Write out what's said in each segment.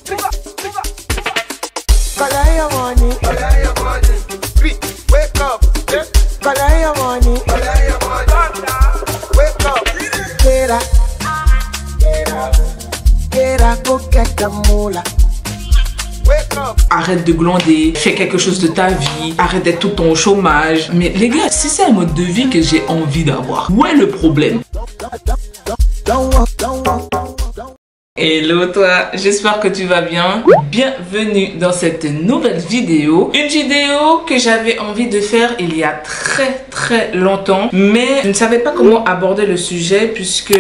Collect your money. Collect your money. Wake up. Collect your money. Collect your money. Wake up. Get up. Get up. Get up. Go get the moolah. Arrête de glander, fais quelque chose de ta vie, arrête d'être tout le temps au chômage. Mais les gars, si c'est un mode de vie que j'ai envie d'avoir, où est le problème? Hello toi, j'espère que tu vas bien. Bienvenue dans cette nouvelle vidéo. Une vidéo que j'avais envie de faire il y a très longtemps, mais je ne savais pas comment aborder le sujet puisque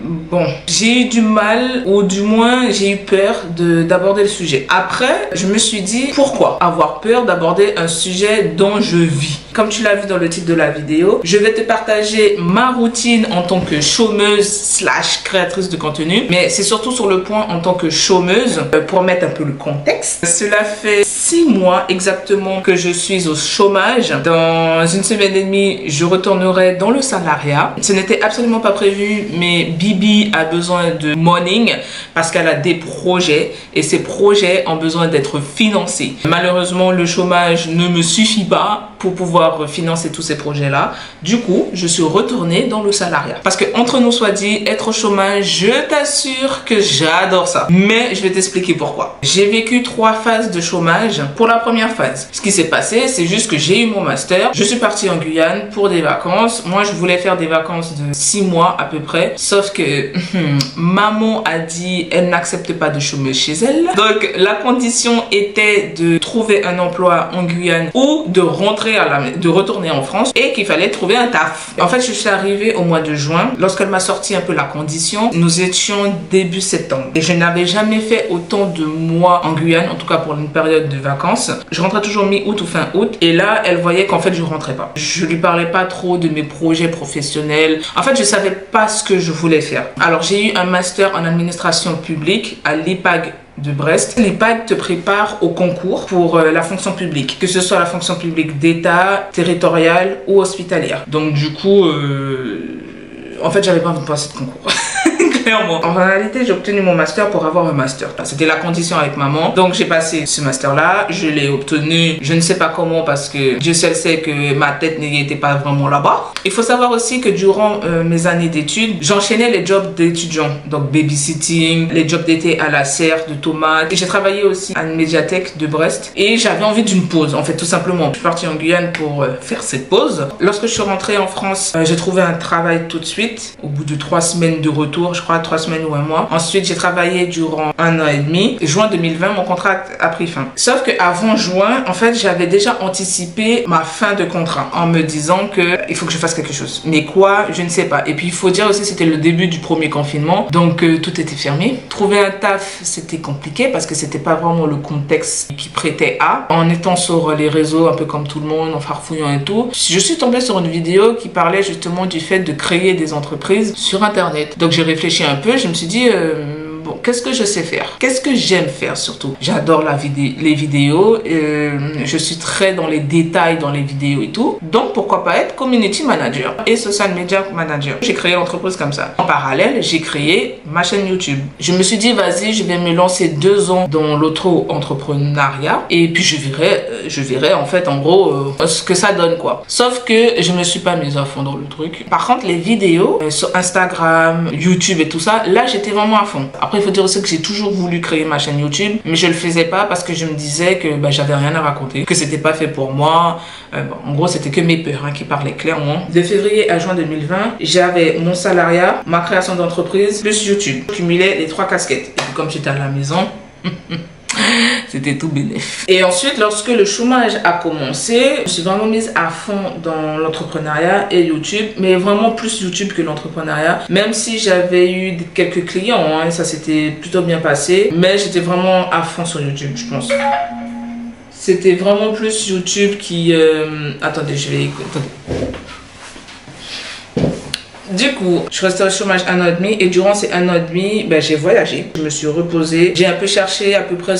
bon, j'ai eu du mal, ou du moins j'ai eu peur d'aborder le sujet. Après, je me suis dit, pourquoi avoir peur d'aborder un sujet dont je vis? Comme tu l'as vu dans le titre de la vidéo, je vais te partager ma routine en tant que chômeuse slash créatrice de contenu. Mais c'est surtout sur le point en tant que chômeuse, pour mettre un peu le contexte. Cela fait 6 mois exactement que je suis au chômage. Dans une semaine et demie, je retournerai dans le salariat. Ce n'était absolument pas prévu, mais Bibi a besoin de money parce qu'elle a des projets et ces projets ont besoin d'être financés. Malheureusement, le chômage ne me suffit pas pour pouvoir financer tous ces projets-là. Du coup, je suis retournée dans le salariat. Parce que entre nous soit dit, être au chômage, je t'assure que j'adore ça. Mais je vais t'expliquer pourquoi. J'ai vécu 3 phases de chômage. Pour la première phase, ce qui s'est passé, c'est juste que j'ai eu mon master. Je suis partie en Guyane pour des vacances. Moi, je voulais faire des vacances de 6 mois à peu près. Sauf que maman a dit elle n'accepte pas de chômeur chez elle. Donc, la condition était de trouver un emploi en Guyane ou de retourner en France et qu'il fallait trouver un taf. En fait, je suis arrivée au mois de juin. Lorsqu'elle m'a sorti un peu la condition, nous étions début septembre. Et je n'avais jamais fait autant de mois en Guyane, en tout cas pour une période de vacances. Je rentrais toujours mi-août ou fin août. Et là, elle voyait qu'en fait, je rentrais pas. Je lui parlais pas trop de mes projets professionnels. En fait, je savais pas ce que je voulais faire. Alors, j'ai eu un master en administration publique à l'IPAG de Brest. L'IPAG te prépare au concours pour la fonction publique, que ce soit la fonction publique d'État, territoriale ou hospitalière. Donc du coup, en fait, j'avais pas envie de passer de concours. Clairement. En réalité, j'ai obtenu mon master pour avoir un master. C'était la condition avec maman. Donc, j'ai passé ce master-là. Je l'ai obtenu, je ne sais pas comment, parce que Dieu seul sait que ma tête n'était pas vraiment là-bas. Il faut savoir aussi que durant mes années d'études, j'enchaînais les jobs d'étudiants. Donc, babysitting, les jobs d'été à la serre de tomates. Et j'ai travaillé aussi à une médiathèque de Brest. Et j'avais envie d'une pause, en fait, tout simplement. Je suis partie en Guyane pour faire cette pause. Lorsque je suis rentrée en France, j'ai trouvé un travail tout de suite. Au bout de 3 semaines de retour, je crois 3 semaines ou un mois. Ensuite, j'ai travaillé durant 1 an et demi. Juin 2020, mon contrat a pris fin. Sauf que avant juin, en fait, j'avais déjà anticipé ma fin de contrat en me disant que il faut que je fasse quelque chose. Mais quoi, je ne sais pas. Et puis, il faut dire aussi, c'était le début du premier confinement. Donc, tout était fermé. Trouver un taf, c'était compliqué parce que c'était pas vraiment le contexte qui prêtait à. En étant sur les réseaux, un peu comme tout le monde, en farfouillant et tout, je suis tombée sur une vidéo qui parlait justement du fait de créer des entreprises sur Internet. Donc, j'ai réfléchi un peu, je me suis dit bon, qu'est-ce que je sais faire, qu'est-ce que j'aime faire surtout. J'adore les vidéos, je suis très dans les détails dans les vidéos et tout, donc pourquoi pas être community manager et social media manager. J'ai créé l'entreprise comme ça. En parallèle, j'ai créé ma chaîne YouTube. Je me suis dit vas-y, je vais me lancer 2 ans dans l'auto-entrepreneuriat et puis je verrai en fait en gros ce que ça donne quoi. Sauf que je me suis pas mise à fond dans le truc. Par contre, les vidéos sur Instagram, YouTube et tout ça, là j'étais vraiment à fond. Après, il faut dire aussi que j'ai toujours voulu créer ma chaîne YouTube, mais je le faisais pas parce que je me disais que j'avais rien à raconter, que c'était pas fait pour moi. Bon, en gros, c'était que mes peurs qui parlaient clairement. De février à juin 2020, j'avais mon salariat, ma création d'entreprise, plus YouTube. Je cumulais les 3 casquettes. Et puis, comme j'étais à la maison... c'était tout bénéf. Et ensuite, lorsque le chômage a commencé, je suis vraiment mise à fond dans l'entrepreneuriat et YouTube, mais vraiment plus YouTube que l'entrepreneuriat. Même si j'avais eu quelques clients, ça s'était plutôt bien passé, mais j'étais vraiment à fond sur YouTube, je pense. C'était vraiment plus YouTube qui... Attendez, je vais écouter. Du coup, je suis restée au chômage 1 an et demi et durant ces 1 an et demi, ben, j'ai voyagé. Je me suis reposée. J'ai un peu cherché à peu près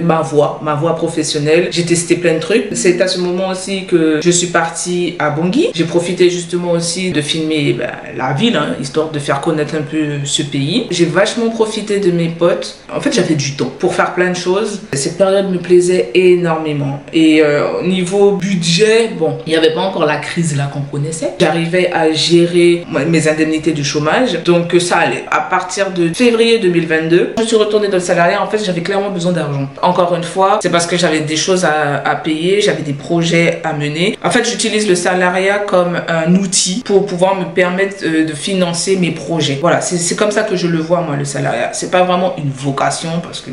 ma voie professionnelle. J'ai testé plein de trucs. C'est à ce moment aussi que je suis partie à Bangui. J'ai profité justement aussi de filmer la ville, hein, histoire de faire connaître un peu ce pays. J'ai vachement profité de mes potes. En fait, j'avais du temps pour faire plein de choses. Cette période me plaisait énormément. Et au niveau budget, bon, il n'y avait pas encore la crise là qu'on connaissait. J'arrivais à gérer mes indemnités du chômage, donc ça allait. À partir de février 2022, je suis retournée dans le salariat. En fait, j'avais clairement besoin d'argent. Encore une fois, c'est parce que j'avais des choses à payer, j'avais des projets à mener. En fait, j'utilise le salariat comme un outil pour pouvoir me permettre de financer mes projets. Voilà, c'est comme ça que je le vois, moi, le salariat. C'est pas vraiment une vocation parce que...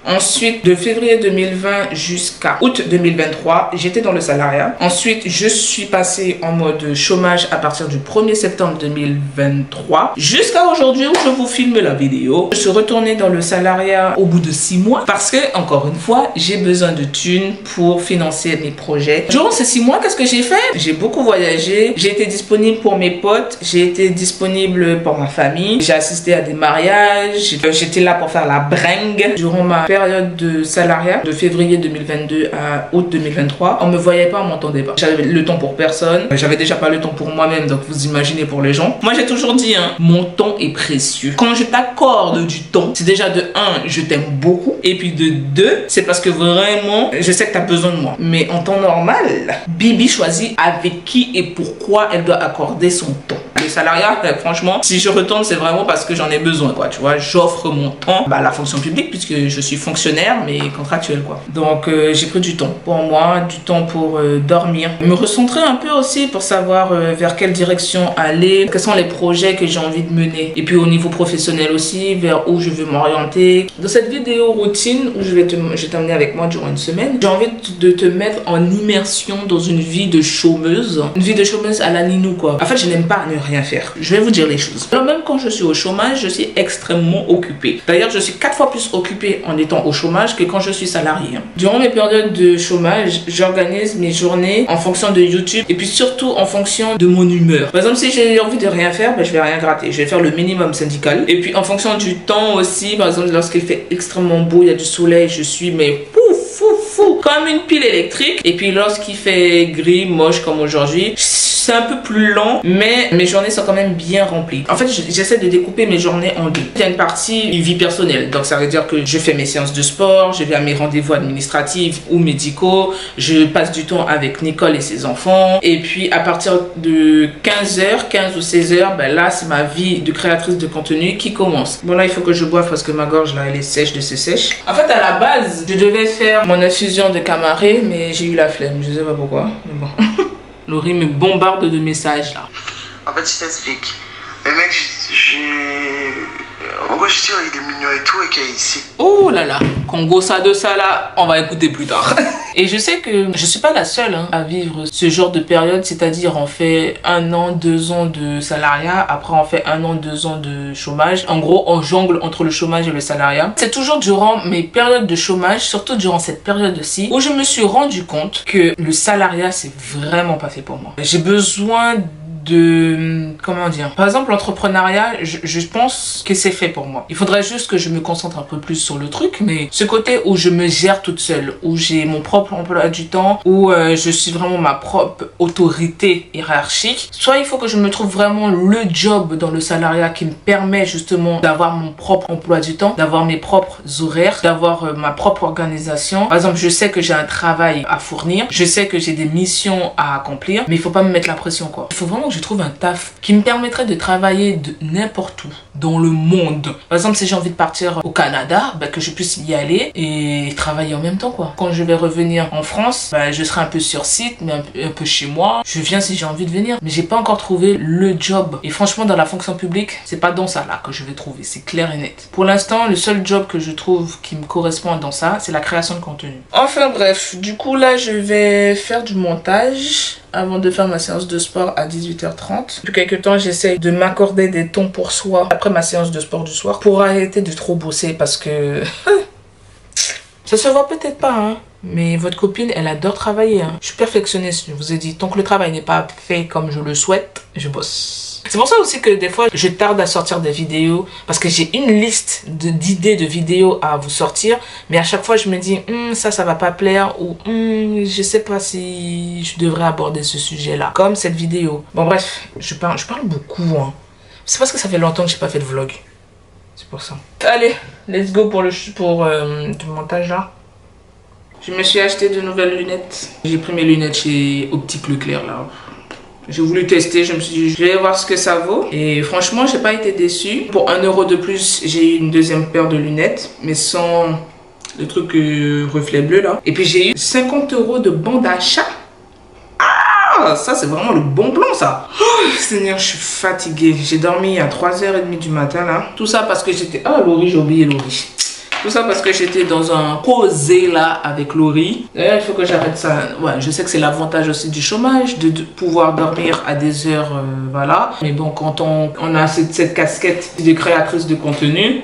Ensuite, de février 2020 jusqu'à août 2023, j'étais dans le salariat. Ensuite, je suis passée en mode chômage à partir du 1er septembre 2023 jusqu'à aujourd'hui où je vous filme la vidéo. Je suis retournée dans le salariat au bout de 6 mois parce que, encore une fois, j'ai besoin de thunes pour financer mes projets. Durant ces 6 mois, qu'est-ce que j'ai fait? J'ai beaucoup voyagé, j'ai été disponible pour mes potes, j'ai été disponible pour ma famille, j'ai assisté à des mariages, j'étais là pour faire la bringue. Durant ma période de salariat de février 2022 à août 2023, on me voyait pas, on m'entendait pas. J'avais le temps pour personne, j'avais déjà pas le temps pour moi-même, donc vous imaginez pour les gens. Moi j'ai toujours dit, hein, mon temps est précieux. Quand je t'accorde du temps, c'est déjà de 1, je t'aime beaucoup, et puis de 2, c'est parce que vraiment, je sais que tu as besoin de moi. Mais en temps normal, Bibi choisit avec qui et pourquoi elle doit accorder son temps. Le salariat, franchement, si je retourne, c'est vraiment parce que j'en ai besoin, quoi. Tu vois, j'offre mon temps à la fonction publique puisque je suis fonctionnaire, mais contractuel, quoi. Donc, j'ai pris du temps pour moi, du temps pour dormir, me recentrer un peu aussi pour savoir vers quelle direction aller, quels sont les projets que j'ai envie de mener. Et puis, au niveau professionnel aussi, vers où je veux m'orienter. Dans cette vidéo routine où je vais t'emmener avec moi durant une semaine, j'ai envie de te mettre en immersion dans une vie de chômeuse. Une vie de chômeuse à la Ninou, quoi. En fait, je n'aime pas ne rien faire. Je vais vous dire les choses. Alors, même quand je suis au chômage, je suis extrêmement occupée. D'ailleurs, je suis 4 fois plus occupée en étant au chômage que quand je suis salariée. Durant mes périodes de chômage, j'organise mes journées en fonction de YouTube et puis surtout en fonction de mon humeur. Par exemple, si j'ai envie de rien faire, je vais rien gratter. Je vais faire le minimum syndical. Et puis en fonction du temps aussi, par exemple, lorsqu'il fait extrêmement beau, il y a du soleil, je suis mais pouf, fou, comme une pile électrique. Et puis lorsqu'il fait gris, moche comme aujourd'hui, c'est un peu plus lent, mais mes journées sont quand même bien remplies. En fait, j'essaie de découper mes journées en deux. Il y a une partie vie personnelle, donc ça veut dire que je fais mes séances de sport, je vais à mes rendez-vous administratifs ou médicaux, je passe du temps avec Nicole et ses enfants, et puis à partir de 15h, 15 ou 16h, là c'est ma vie de créatrice de contenu qui commence. Bon là il faut que je boive parce que ma gorge là elle est sèche de ce sèche. En fait à la base, je devais faire mon infusion de camaré, mais j'ai eu la flemme, je sais pas pourquoi, mais bon. Laurie me bombarde de messages là. En fait, je t'explique. Le mec, en gros, je dis, il est mignon et tout, et qu'il sait. Oh là là, Congo ça de ça là, on va écouter plus tard. Et je sais que je suis pas la seule à vivre ce genre de période, c'est-à-dire on fait 1 an, 2 ans de salariat, après on fait 1 an, 2 ans de chômage. En gros, on jongle entre le chômage et le salariat. C'est toujours durant mes périodes de chômage, surtout durant cette période-ci, où je me suis rendu compte que le salariat, c'est vraiment pas fait pour moi. J'ai besoin de... comment dire? Par exemple, l'entrepreneuriat, je pense que c'est fait pour moi. Il faudrait juste que je me concentre un peu plus sur le truc, mais ce côté où je me gère toute seule, où j'ai mon propre emploi du temps, où je suis vraiment ma propre autorité hiérarchique, soit il faut que je me trouve vraiment le job dans le salariat qui me permet justement d'avoir mon propre emploi du temps, d'avoir mes propres horaires, d'avoir ma propre organisation. Par exemple, je sais que j'ai un travail à fournir, je sais que j'ai des missions à accomplir, mais il faut pas me mettre la pression, quoi. Il faut vraiment que je trouve un taf qui me permettrait de travailler de n'importe où dans le monde. Par exemple, si j'ai envie de partir au Canada, que je puisse y aller et travailler en même temps, quoi. Quand je vais revenir en France, je serai un peu sur site, mais un peu chez moi. Je viens si j'ai envie de venir, mais j'ai pas encore trouvé le job. Et franchement, dans la fonction publique, c'est pas dans ça là que je vais trouver, c'est clair et net. Pour l'instant, le seul job que je trouve qui me correspond dans ça, c'est la création de contenu. Enfin bref, du coup là, je vais faire du montage avant de faire ma séance de sport à 18h30. Depuis quelques temps, j'essaie de m'accorder des temps pour soi après ma séance de sport du soir pour arrêter de trop bosser parce que ça se voit peut-être pas, hein, mais votre copine, elle adore travailler, hein. Je suis perfectionniste, je vous ai dit, tant que le travail n'est pas fait comme je le souhaite, je bosse. C'est pour ça aussi que des fois je tarde à sortir des vidéos parce que j'ai une liste d'idées de vidéos à vous sortir, mais à chaque fois je me dis ça va pas plaire ou je sais pas si je devrais aborder ce sujet là comme cette vidéo. Bon bref, je parle beaucoup hein. C'est parce que ça fait longtemps que j'ai pas fait de vlog, c'est pour ça. Allez, let's go pour le montage là. Je me suis acheté de nouvelles lunettes. J'ai pris mes lunettes chez Optique Leclerc là. J'ai voulu tester, je me suis dit je vais voir ce que ça vaut. Et franchement j'ai pas été déçue. Pour 1 € de plus j'ai eu une deuxième paire de lunettes, mais sans le truc reflet bleu là. Et puis j'ai eu 50 € de bon d'achat. Ah, ça c'est vraiment le bon plan ça. Oh, Seigneur, je suis fatiguée. J'ai dormi à 3h30 du matin là. Tout ça parce que j'étais... Ah Laurie, j'ai oublié Laurie. Tout ça parce que j'étais dans un causé là avec Laurie. D'ailleurs, il faut que j'arrête ça. Ouais, je sais que c'est l'avantage aussi du chômage, de pouvoir dormir à des heures, voilà. Mais bon, quand on a cette casquette de créatrice de contenu,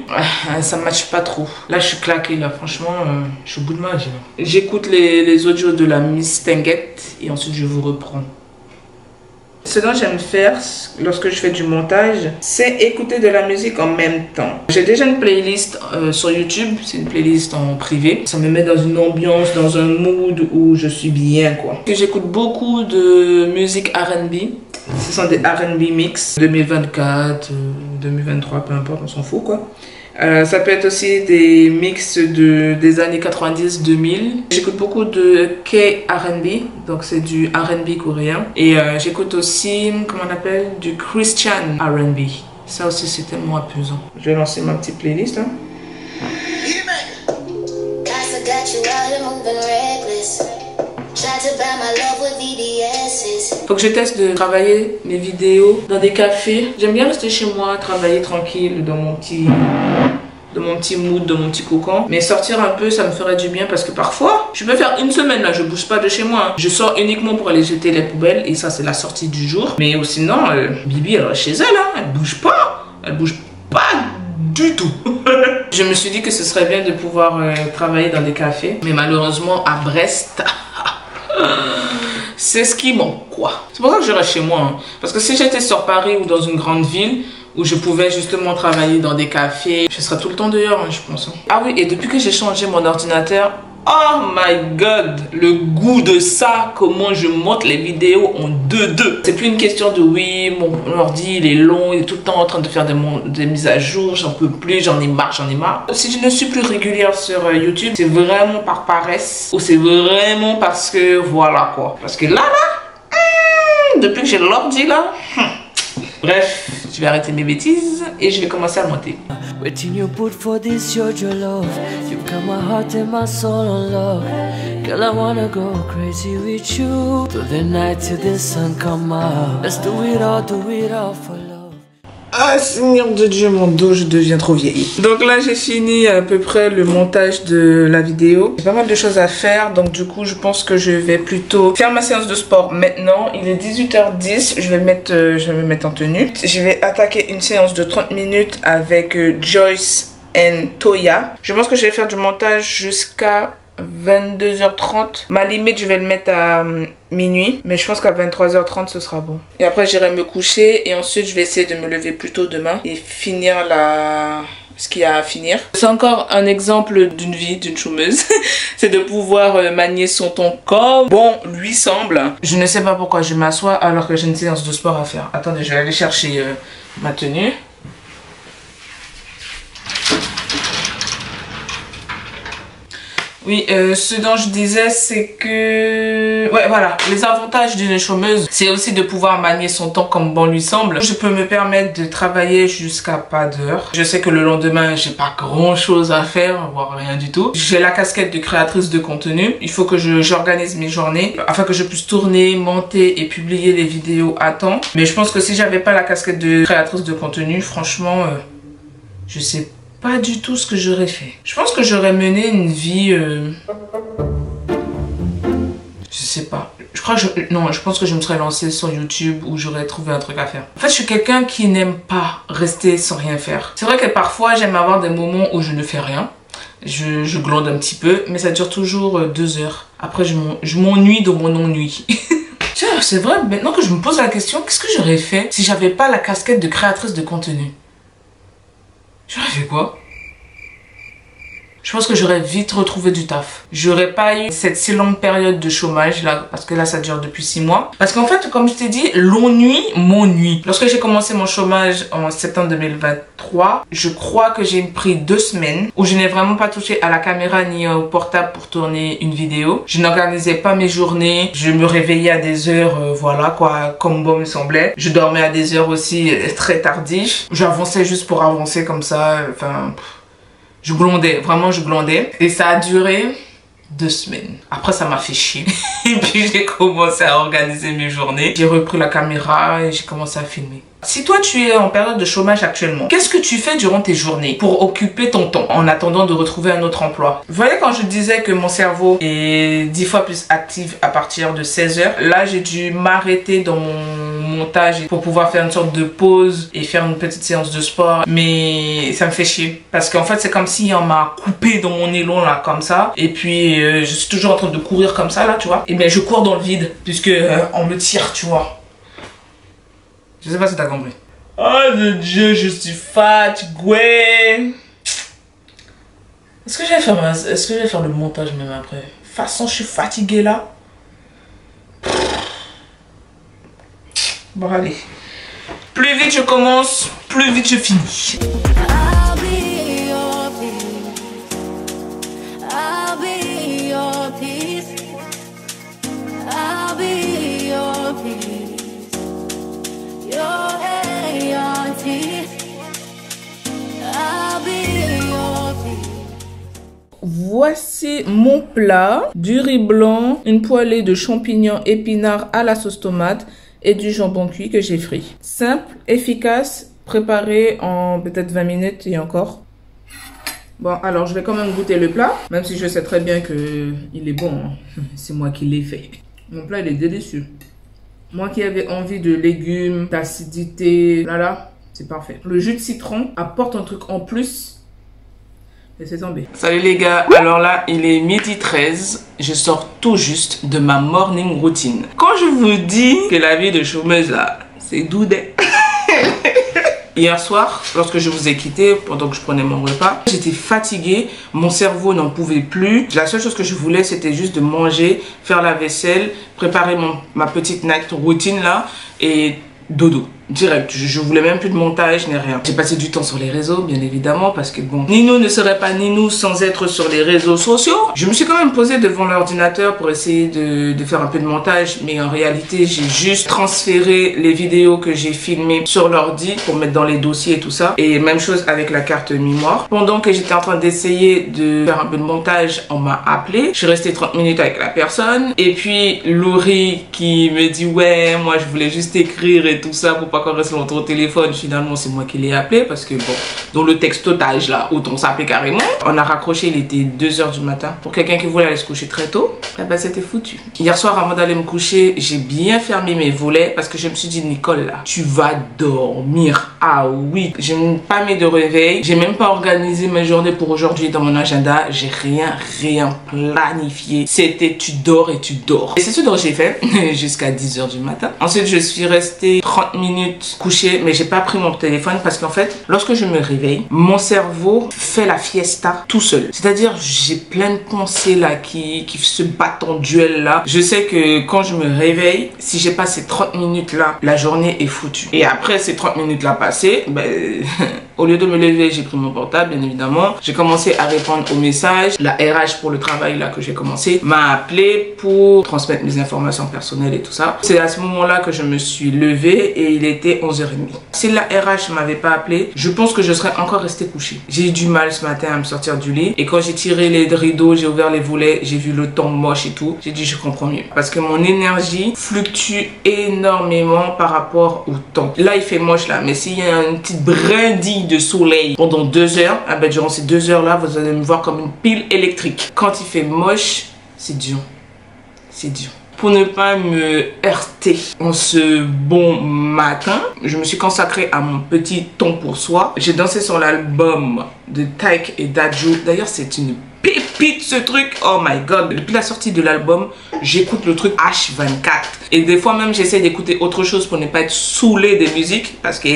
ça ne matche pas trop. Là, je suis claquée là, franchement, je suis au bout de ma vie. J'écoute les audios de la Miss Tinguette et ensuite je vous reprends. Ce dont j'aime faire lorsque je fais du montage, c'est écouter de la musique en même temps. J'ai déjà une playlist sur YouTube, c'est une playlist en privé. Ça me met dans une ambiance, dans un mood où je suis bien quoi. J'écoute beaucoup de musique R&B. Ce sont des R&B mix 2024, 2023, peu importe, on s'en fout quoi. Ça peut être aussi des mix des années 90-2000. J'écoute beaucoup de K-R&B, donc c'est du R&B coréen. Et j'écoute aussi, comment on appelle, du Christian R&B. Ça aussi c'est tellement apaisant. Je vais lancer ma petite playlist. Hein. Faut que je teste de travailler mes vidéos dans des cafés. J'aime bien rester chez moi, travailler tranquille dans mon petit mood, dans mon petit cocon. Mais sortir un peu, ça me ferait du bien parce que parfois, je peux faire une semaine là, je bouge pas de chez moi. Je sors uniquement pour aller jeter les poubelles et ça c'est la sortie du jour. Mais sinon, Bibi elle reste chez elle, hein. Elle bouge pas. Elle bouge pas du tout. Je me suis dit que ce serait bien de pouvoir travailler dans des cafés. Mais malheureusement, à Brest... c'est ce qui manque quoi. C'est pour ça que je reste chez moi hein. Parce que si j'étais sur Paris ou dans une grande ville où je pouvais justement travailler dans des cafés, je serais tout le temps dehors hein, je pense. Ah oui, et depuis que j'ai changé mon ordinateur, oh my god, le goût de ça, comment je monte les vidéos en 2:2. C'est plus une question de oui, mon ordi il est long, il est tout le temps en train de faire des mises à jour, j'en peux plus, j'en ai marre. Si je ne suis plus régulière sur YouTube, c'est vraiment par paresse ou c'est vraiment parce que voilà quoi. Parce que là, depuis que j'ai l'ordi là, bref, je vais arrêter mes bêtises et je vais commencer à monter. Waiting you put for this your love. You got my heart and my soul on love. Girl, I wanna go crazy with you. Through the night till the sun come up. Let's do it all for love. Ah Seigneur de Dieu, mon dos, je deviens trop vieille. Donc là j'ai fini à peu près le montage de la vidéo. J'ai pas mal de choses à faire, donc du coup je pense que je vais plutôt faire ma séance de sport maintenant. Il est 18h10, je vais me mettre en tenue. Je vais attaquer une séance de 30 minutes avec Joyce and Toya. Je pense que je vais faire du montage jusqu'à 22h30. Ma limite je vais le mettre à minuit, mais je pense qu'à 23h30 ce sera bon. Et après j'irai me coucher et ensuite je vais essayer de me lever plus tôt demain et finir ce qu'il y a à finir. C'est encore un exemple d'une vie d'une chômeuse. C'est de pouvoir manier son temps comme bon lui semble. Je ne sais pas pourquoi je m'assois alors que j'ai une séance de sport à faire. Attendez, je vais aller chercher ma tenue. Oui, ce dont je disais, c'est que... Ouais, voilà, les avantages d'une chômeuse, c'est aussi de pouvoir manier son temps comme bon lui semble. Je peux me permettre de travailler jusqu'à pas d'heure. Je sais que le lendemain, j'ai pas grand chose à faire, voire rien du tout. J'ai la casquette de créatrice de contenu. Il faut que j'organise mes journées afin que je puisse tourner, monter et publier les vidéos à temps. Mais je pense que si j'avais pas la casquette de créatrice de contenu, franchement, je sais pas du tout ce que j'aurais fait. Je pense que j'aurais mené une vie... Je sais pas. Non, je pense que je me serais lancée sur YouTube où j'aurais trouvé un truc à faire. En fait, je suis quelqu'un qui n'aime pas rester sans rien faire. C'est vrai que parfois, j'aime avoir des moments où je ne fais rien. Je glande un petit peu, mais ça dure toujours 2 heures. Après, je m'ennuie dans mon ennui. C'est vrai, maintenant que je me pose la question, qu'est-ce que j'aurais fait si j'avais pas la casquette de créatrice de contenu? J'aurais fait quoi? Je pense que j'aurais vite retrouvé du taf. J'aurais pas eu cette si longue période de chômage là, parce que là ça dure depuis 6 mois. Parce qu'en fait, comme je t'ai dit, l'ennui m'ennuie. Lorsque j'ai commencé mon chômage en septembre 2023, je crois que j'ai pris 2 semaines où je n'ai vraiment pas touché à la caméra ni au portable pour tourner une vidéo. Je n'organisais pas mes journées. Je me réveillais à des heures, voilà quoi, comme bon me semblait. Je dormais à des heures aussi très tardives. J'avançais juste pour avancer comme ça, enfin... Je glandais, vraiment je glandais. Et ça a duré 2 semaines. Après ça m'a fait chier. Et puis j'ai commencé à organiser mes journées. J'ai repris la caméra et j'ai commencé à filmer. Si toi tu es en période de chômage actuellement, qu'est-ce que tu fais durant tes journées pour occuper ton temps en attendant de retrouver un autre emploi? Vous voyez, quand je disais que mon cerveau est 10 fois plus actif à partir de 16h, là j'ai dû m'arrêter dans mon montage pour pouvoir faire une sorte de pause et faire une petite séance de sport. Mais ça me fait chier parce qu'en fait c'est comme si on m'a coupé dans mon élan là comme ça. Et puis je suis toujours en train de courir comme ça là, tu vois. Et bien je cours dans le vide puisque on me tire, tu vois. Je sais pas si t'as compris. Oh mon Dieu, je suis fatiguée. Est-ce que je vais faire le montage même après? De toute façon, je suis fatiguée là. Bon, allez. Plus vite je commence, plus vite je finis. Voici mon plat, du riz blanc, une poêlée de champignons épinards à la sauce tomate et du jambon cuit que j'ai frit. Simple, efficace, préparé en peut-être 20 minutes et encore. Bon, alors je vais quand même goûter le plat, même si je sais très bien que il est bon, hein. C'est moi qui l'ai fait. Mon plat il est délicieux. Moi qui avais envie de légumes, d'acidité, là, c'est parfait. Le jus de citron apporte un truc en plus. Laissez tomber. Salut les gars, alors là il est 12h13, je sors tout juste de ma morning routine. Quand je vous dis que la vie de chômeuse là, c'est doudé. Hier soir, lorsque je vous ai quitté, pendant que je prenais mon repas, j'étais fatiguée, mon cerveau n'en pouvait plus. La seule chose que je voulais, c'était juste de manger, faire la vaisselle, préparer ma petite night routine là et dodo. Direct, je voulais même plus de montage ni rien. J'ai passé du temps sur les réseaux, bien évidemment, parce que bon, Ninou ne serait pas Ninou sans être sur les réseaux sociaux. Je me suis quand même posée devant l'ordinateur pour essayer de faire un peu de montage, mais en réalité j'ai juste transféré les vidéos que j'ai filmées sur l'ordi pour mettre dans les dossiers et tout ça. Et même chose avec la carte mémoire. Pendant que j'étais en train d'essayer de faire un peu de montage, on m'a appelé. Je suis restée 30 minutes avec la personne. Et puis Laurie qui me dit ouais, moi je voulais juste écrire et tout ça pour pas qu'on reste longtemps au téléphone. Finalement c'est moi qui l'ai appelé parce que bon, dans le textotage là, autant s'appeler carrément. On a raccroché, il était 2h du matin. Pour quelqu'un qui voulait aller se coucher très tôt, eh ben c'était foutu. Hier soir avant d'aller me coucher, j'ai bien fermé mes volets parce que je me suis dit Nicole là, tu vas dormir. Ah oui, j'ai même pas mis de réveil, j'ai même pas organisé mes journées pour aujourd'hui dans mon agenda, j'ai rien planifié. C'était tu dors et tu dors. Et c'est ce dont j'ai fait jusqu'à 10h du matin. Ensuite je suis restée 30 minutes couchée, mais j'ai pas pris mon téléphone parce qu'en fait lorsque je me réveille, mon cerveau fait la fiesta tout seul. C'est-à-dire j'ai plein de pensées là qui se battent en duel là. Je sais que quand je me réveille, si j'ai pas ces 30 minutes là, la journée est foutue. Et après ces 30 minutes là passées, ben, au lieu de me lever, j'ai pris mon portable bien évidemment. J'ai commencé à répondre aux messages. La RH pour le travail là que j'ai commencé m'a appelé pour transmettre mes informations personnelles et tout ça. C'est à ce moment là que je me suis levée et il était 11h30. Si la RH ne m'avait pas appelé, je pense que je serais encore restée couchée. J'ai eu du mal ce matin à me sortir du lit et quand j'ai tiré les rideaux, j'ai ouvert les volets, j'ai vu le temps moche et tout, j'ai dit je comprends mieux parce que mon énergie fluctue énormément par rapport au temps. Là il fait moche là, mais s'il y a une petite brindille de soleil pendant 2 heures, ah ben, durant ces 2 heures là vous allez me voir comme une pile électrique. Quand il fait moche, c'est dur, c'est dur. Pour ne pas me heurter en ce bon matin, je me suis consacrée à mon petit temps pour soi. J'ai dansé sur l'album de Taïk et Dadju. D'ailleurs, c'est une pépite ce truc. Oh my god. Depuis la sortie de l'album, j'écoute le truc H24. Et des fois même j'essaie d'écouter autre chose pour ne pas être saoulé des musiques. Parce que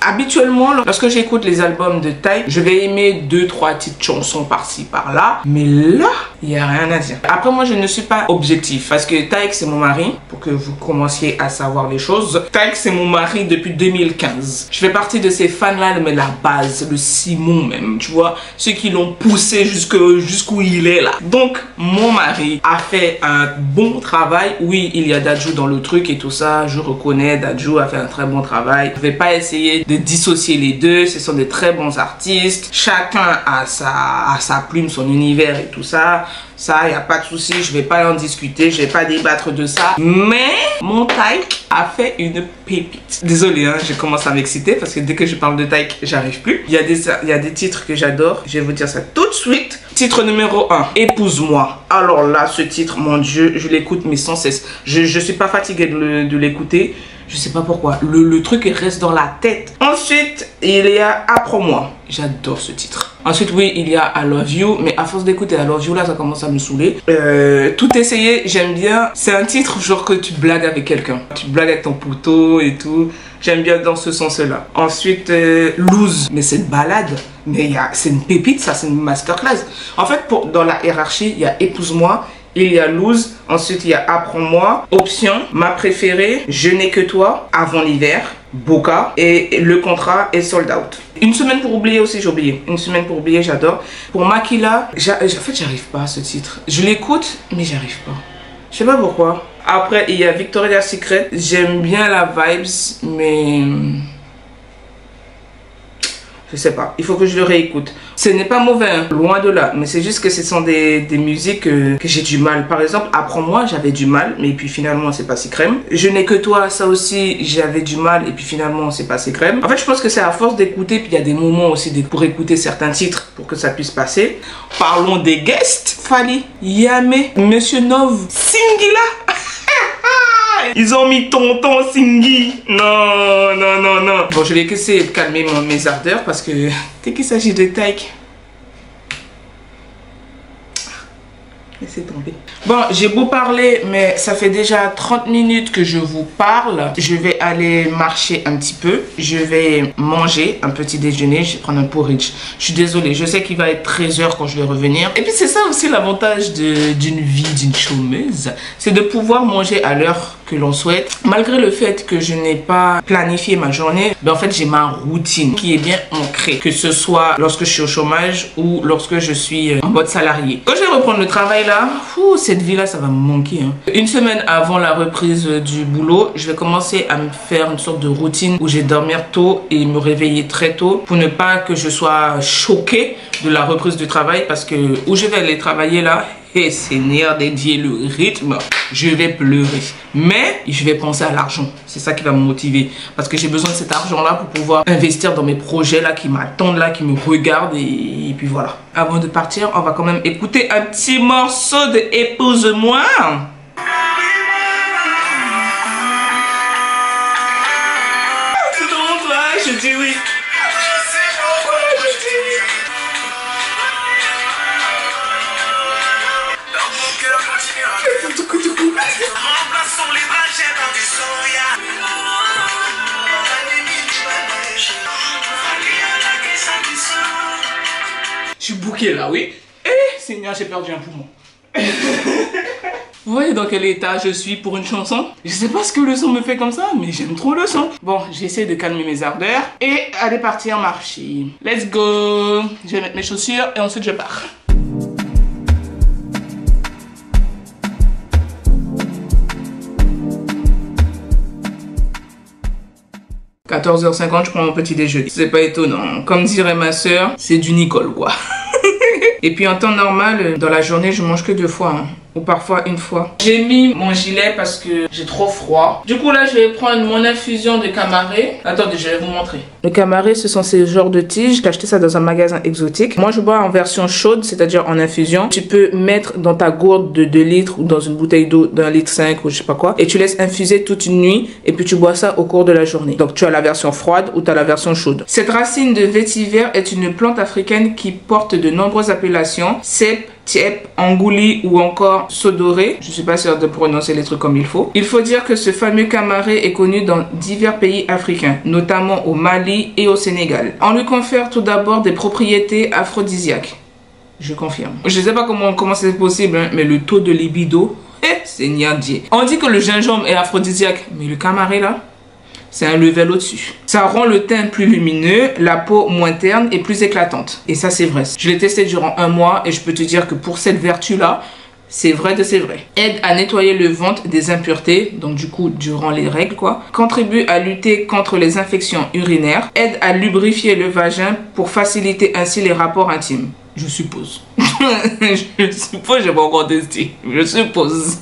habituellement, lorsque j'écoute les albums de Taïk, je vais aimer 2-3 petites chansons par-ci par-là. Mais là, il n'y a rien à dire. Après, moi, je ne suis pas objectif. Parce que Taïk, c'est mon mari. Pour que vous commenciez à savoir les choses. Taïk, c'est mon mari depuis 2015. Je fais partie de ces fans-là, mais la base, le Simon même, tu vois. Ceux qui l'ont poussé jusqu'où il est là. Donc, mon mari a fait un bon travail. Oui, il y a Dadju dans le truc et tout ça. Je reconnais, Dadju a fait un très bon travail. Je ne vais pas essayer de dissocier les deux. Ce sont des très bons artistes. Chacun a sa plume, son univers et tout ça. Ça, il n'y a pas de souci, je vais pas en discuter, je vais pas débattre de ça. Mais mon Taïk a fait une pépite. Désolée, hein, je commence à m'exciter parce que dès que je parle de Taïk, j'arrive plus. Il y a des titres que j'adore, je vais vous dire ça tout de suite. Titre numéro 1, Épouse-moi. Alors là, ce titre, mon Dieu, je l'écoute mais sans cesse. Je suis pas fatiguée de l'écouter. Je sais pas pourquoi. Le truc reste dans la tête. Ensuite, il y a Apprends-moi. J'adore ce titre. Ensuite, oui, il y a I Love You. Mais à force d'écouter I Love You, là, ça commence à me saouler. Tout essayer, j'aime bien. C'est un titre genre que tu blagues avec quelqu'un. Tu blagues avec ton poteau et tout. J'aime bien dans ce sens-là. Ensuite, Lose. Mais c'est une balade. Mais c'est une pépite, ça, c'est une masterclass. En fait, dans la hiérarchie, il y a Épouse-moi. Il y a Lose, ensuite il y a Apprends-moi, Option, Ma préférée, Je n'ai que toi, Avant l'hiver, Boca et Le contrat et Sold Out. Une semaine pour oublier aussi, j'ai oublié. Une semaine pour oublier, j'adore. Pour Makila, en fait j'arrive pas à ce titre. Je l'écoute, mais j'arrive pas. Je sais pas pourquoi. Après il y a Victoria's Secret, j'aime bien la vibes, mais... je sais pas, il faut que je le réécoute. Ce n'est pas mauvais, hein, loin de là. Mais c'est juste que ce sont des musiques que j'ai du mal. Par exemple, Apprends-moi, j'avais du mal. Mais puis finalement, c'est passé crème. Je n'ai que toi, ça aussi, j'avais du mal. Et puis finalement, c'est passé crème. En fait, je pense que c'est à force d'écouter. Puis il y a des moments aussi pour écouter certains titres pour que ça puisse passer. Parlons des guests. Fally, Yamé, Monsieur Nov, Singila. Ils ont mis tonton Singy. Non, non, non, non. Bon, je vais essayer de calmer mes ardeurs parce que dès qu'il s'agit de Taïk, laissez tomber. Bon, j'ai beau parler, mais ça fait déjà 30 minutes que je vous parle. Je vais aller marcher un petit peu. Je vais manger un petit déjeuner. Je vais prendre un porridge. Je suis désolée, je sais qu'il va être 13 h quand je vais revenir. Et puis c'est ça aussi l'avantage d'une vie d'une chômeuse. C'est de pouvoir manger à l'heure que l'on souhaite. Malgré le fait que je n'ai pas planifié ma journée, ben en fait j'ai ma routine qui est bien ancrée. Que ce soit lorsque je suis au chômage ou lorsque je suis en mode salarié. Quand je vais reprendre le travail là, cette vie là ça va me manquer. Hein. Une semaine avant la reprise du boulot, je vais commencer à me faire une sorte de routine où je vais dormir tôt et me réveiller très tôt pour ne pas que je sois choquée de la reprise du travail parce que où je vais aller travailler là, et Seigneur dédié le rythme, je vais pleurer. Mais je vais penser à l'argent. C'est ça qui va me motiver. Parce que j'ai besoin de cet argent-là pour pouvoir investir dans mes projets là qui m'attendent, là, qui me regardent. Et puis voilà. Avant de partir, on va quand même écouter un petit morceau de Épouse-moi. C'est donc là, je dis oui. Je suis bouqué là, oui. Eh, Seigneur, j'ai perdu un poumon. Vous voyez dans quel état je suis pour une chanson? Je sais pas ce que le son me fait comme ça, mais j'aime trop le son. Bon, j'essaie de calmer mes ardeurs et aller partir marcher. Let's go. Je vais mettre mes chaussures et ensuite je pars. « 14h50, je prends mon petit déjeuner. C'est pas étonnant. Comme dirait ma soeur, c'est du Nicole, quoi. Et puis en temps normal, dans la journée, je mange que 2 fois. Hein. ou parfois une fois. J'ai mis mon gilet parce que j'ai trop froid. Du coup là je vais prendre mon infusion de camaré. Attendez, je vais vous montrer. Le camaré, ce sont ces genres de tiges. J'ai acheté ça dans un magasin exotique. Moi je bois en version chaude, c'est-à-dire en infusion. Tu peux mettre dans ta gourde de 2 litres ou dans une bouteille d'eau d'1,5 litre ou je sais pas quoi. Et tu laisses infuser toute une nuit et puis tu bois ça au cours de la journée. Donc tu as la version froide ou tu as la version chaude. Cette racine de vétiver est une plante africaine qui porte de nombreuses appellations. Cèpe, tiep, angouli ou encore sodoré. Je suis pas sûre de prononcer les trucs comme il faut. Il faut dire que ce fameux camaré est connu dans divers pays africains, notamment au Mali et au Sénégal. On lui confère tout d'abord des propriétés aphrodisiaques. Je confirme. Je sais pas comment c'est possible, hein, mais le taux de libido, c'est niadier. On dit que le gingembre est aphrodisiaque, mais le camaré là, c'est un level au-dessus. Ça rend le teint plus lumineux, la peau moins terne et plus éclatante. Et ça, c'est vrai. Je l'ai testé durant 1 mois et je peux te dire que pour cette vertu-là, c'est vrai de c'est vrai. Aide à nettoyer le ventre des impuretés, donc du coup, durant les règles, quoi. Contribue à lutter contre les infections urinaires. Aide à lubrifier le vagin pour faciliter ainsi les rapports intimes. Je suppose. Je suppose, j'ai pas encore testé. Je suppose.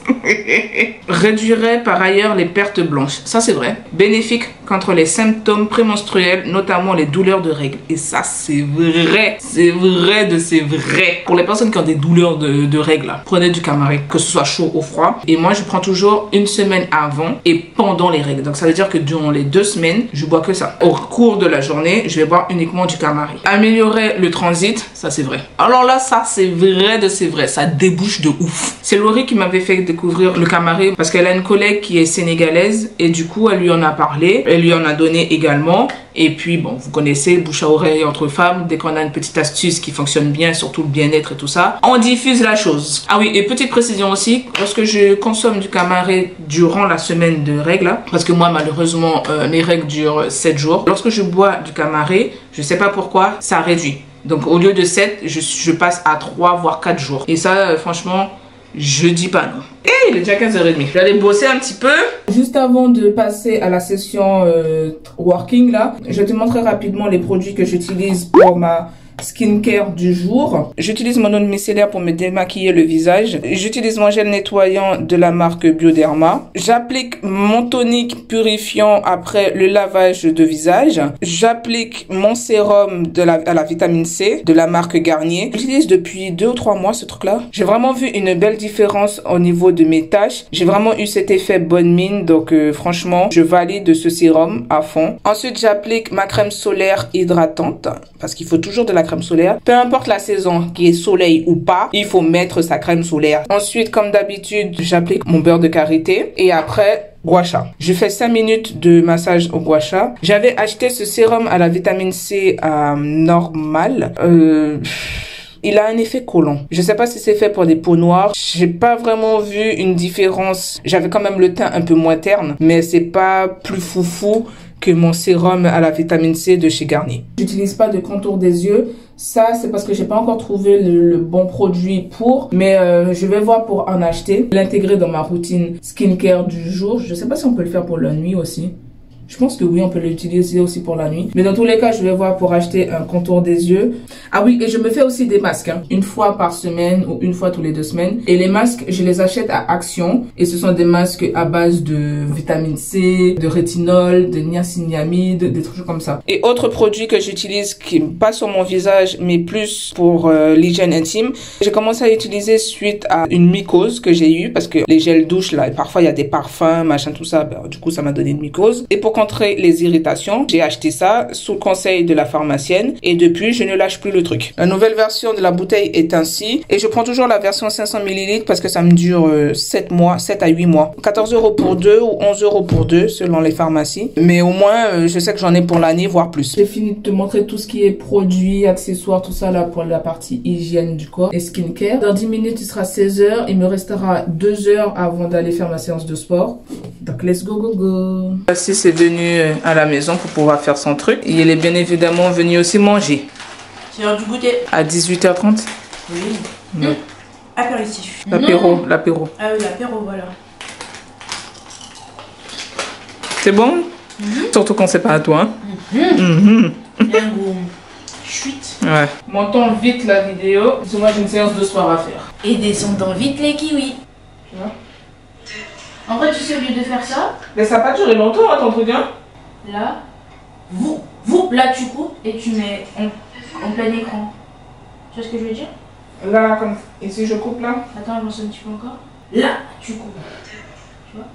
Réduirait par ailleurs les pertes blanches. Ça, c'est vrai. Bénéfique contre les symptômes prémenstruels, notamment les douleurs de règles. Et ça, c'est vrai. C'est vrai de c'est vrai. Pour les personnes qui ont des douleurs de règles, là, prenez du camaré, que ce soit chaud ou froid. Et moi, je prends toujours 1 semaine avant et pendant les règles. Donc, ça veut dire que durant les 2 semaines, je bois que ça. Au cours de la journée, je vais boire uniquement du camaré. Améliorer le transit, ça, c'est vrai. Alors là, ça, c'est vrai de c'est vrai. Ça débouche de ouf. C'est Laurie qui m'avait fait découvrir le camaré parce qu'elle a une collègue qui est sénégalaise et du coup, elle lui en a parlé. Elle lui en a donné également. Et puis, bon, vous connaissez, bouche à oreille entre femmes. Dès qu'on a une petite astuce qui fonctionne bien, surtout le bien-être et tout ça, on diffuse la chose. Ah oui, et petite précision aussi, lorsque je consomme du camaré durant la semaine de règles, là, parce que moi, malheureusement, mes règles durent 7 jours. Lorsque je bois du camaré, je sais pas pourquoi, ça réduit. Donc au lieu de 7, je passe à 3 voire 4 jours. Et ça, franchement, je dis pas non. Et il est déjà 15h30. Je vais aller bosser un petit peu. Juste avant de passer à la session working là, je vais te montrer rapidement les produits que j'utilise pour ma skincare du jour. J'utilise mon eau micellaire pour me démaquiller le visage. J'utilise mon gel nettoyant de la marque Bioderma. J'applique mon tonique purifiant après le lavage de visage. J'applique mon sérum à la vitamine C de la marque Garnier. J'utilise depuis 2 ou 3 mois ce truc là. J'ai vraiment vu une belle différence au niveau de mes taches. J'ai vraiment eu cet effet bonne mine, donc franchement je valide ce sérum à fond. Ensuite j'applique ma crème solaire hydratante parce qu'il faut toujours de la crème solaire. Peu importe la saison, qui est soleil ou pas, il faut mettre sa crème solaire. Ensuite, comme d'habitude, j'applique mon beurre de karité et après, gua sha. Je fais 5 minutes de massage au gua sha. J'avais acheté ce sérum à la vitamine C normal. Il a un effet collant. Je sais pas si c'est fait pour des peaux noires. J'ai pas vraiment vu une différence. J'avais quand même le teint un peu moins terne, mais c'est pas plus foufou que mon sérum à la vitamine C de chez Garnier. J'utilise pas de contour des yeux. Ça, c'est parce que j'ai pas encore trouvé le bon produit pour. Mais je vais voir pour en acheter. L'intégrer dans ma routine skincare du jour. Je sais pas si on peut le faire pour la nuit aussi. Je pense que oui, on peut l'utiliser aussi pour la nuit. Mais dans tous les cas, je vais voir pour acheter un contour des yeux. Ah oui, et je me fais aussi des masques. Hein, 1 fois par semaine ou 1 fois tous les 2 semaines. Et les masques, je les achète à Action. Et ce sont des masques à base de vitamine C, de rétinol, de niacinamide, des trucs comme ça. Et autre produit que j'utilise qui pas sur mon visage, mais plus pour l'hygiène intime. J'ai commencé à utiliser suite à une mycose que j'ai eue. Parce que les gels douche, là, parfois il y a des parfums, machin, tout ça. Ben, du coup, ça m'a donné une mycose. Et pour contrer les irritations, j'ai acheté ça sous le conseil de la pharmacienne et depuis je ne lâche plus le truc. La nouvelle version de la bouteille est ainsi et je prends toujours la version 500 ml parce que ça me dure 7 mois, 7 à 8 mois. 14 € pour 2 ou 11 € pour 2 selon les pharmacies. Mais au moins je sais que j'en ai pour l'année voire plus. J'ai fini de te montrer tout ce qui est produits, accessoires, tout ça là pour la partie hygiène du corps et skincare. Dans 10 minutes il sera 16 h. Il me restera 2 heures avant d'aller faire ma séance de sport. Donc let's go go go. Voici c'est venu à la maison pour pouvoir faire son truc. Et il est bien évidemment venu aussi manger. C'est l'heure du goûter. À 18h30. Oui. Apéritif. L'apéro. Ah oui, l'apéro, voilà. C'est bon? Surtout quand c'est pas à toi. Il y a un goût chute. Ouais. Montons vite la vidéo parce que moi j'ai une séance de sport à faire. Et descendons vite les kiwis. Tu vois? En vrai, tu sais, au lieu de faire ça, Mais ça n'a pas duré longtemps, hein, ton truc, hein? là, là tu coupes et tu mets en plein écran. Tu vois ce que je veux dire? Là, comme ici, je coupe là. Attends, je lance un petit peu encore. Là, tu coupes. Tu vois?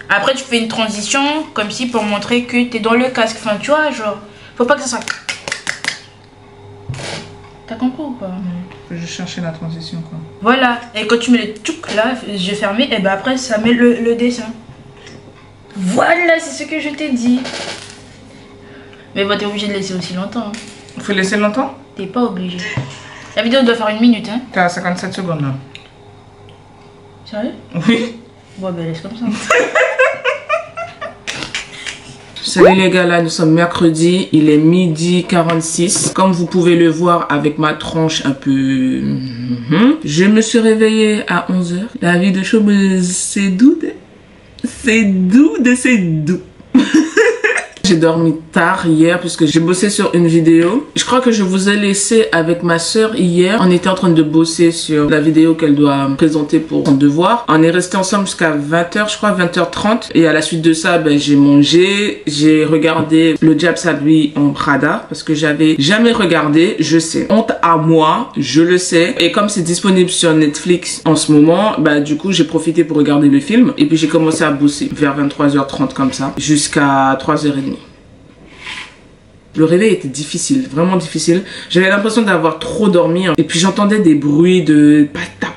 Après, tu fais une transition comme si pour montrer que t'es dans le casque. Enfin, tu vois, genre, faut pas que ça soit. T'as compris ou pas? Je cherchais la transition, quoi. Voilà. Et quand tu mets le tchouk là, j'ai fermé, et ben après, ça met le dessin. Voilà, c'est ce que je t'ai dit. Mais bon, t'es obligé de laisser aussi longtemps. Hein. Faut laisser longtemps? T'es pas obligé. La vidéo doit faire 1 minute, hein. T'es à 57 secondes là. Sérieux? Oui. Bon, ben laisse comme ça. Salut les gars, là nous sommes mercredi, il est 12h46. Comme vous pouvez le voir avec ma tronche un peu... Je me suis réveillée à 11h. La vie de chômeuse, c'est doux. C'est doux. J'ai dormi tard hier puisque j'ai bossé sur une vidéo. Je crois que je vous ai laissé avec ma soeur hier. On était en train de bosser sur la vidéo qu'elle doit présenter pour son devoir. On est resté ensemble jusqu'à 20h, je crois, 20h30. Et à la suite de ça, ben, j'ai mangé. J'ai regardé le Diable s'habille en Prada parce que j'avais jamais regardé. Je sais. Honte à moi, je le sais. Et comme c'est disponible sur Netflix en ce moment, ben, du coup, j'ai profité pour regarder le film. Et puis j'ai commencé à bosser vers 23h30 comme ça jusqu'à 3h30. Le réveil était difficile, vraiment difficile. J'avais l'impression d'avoir trop dormi. Et puis j'entendais des bruits de tap.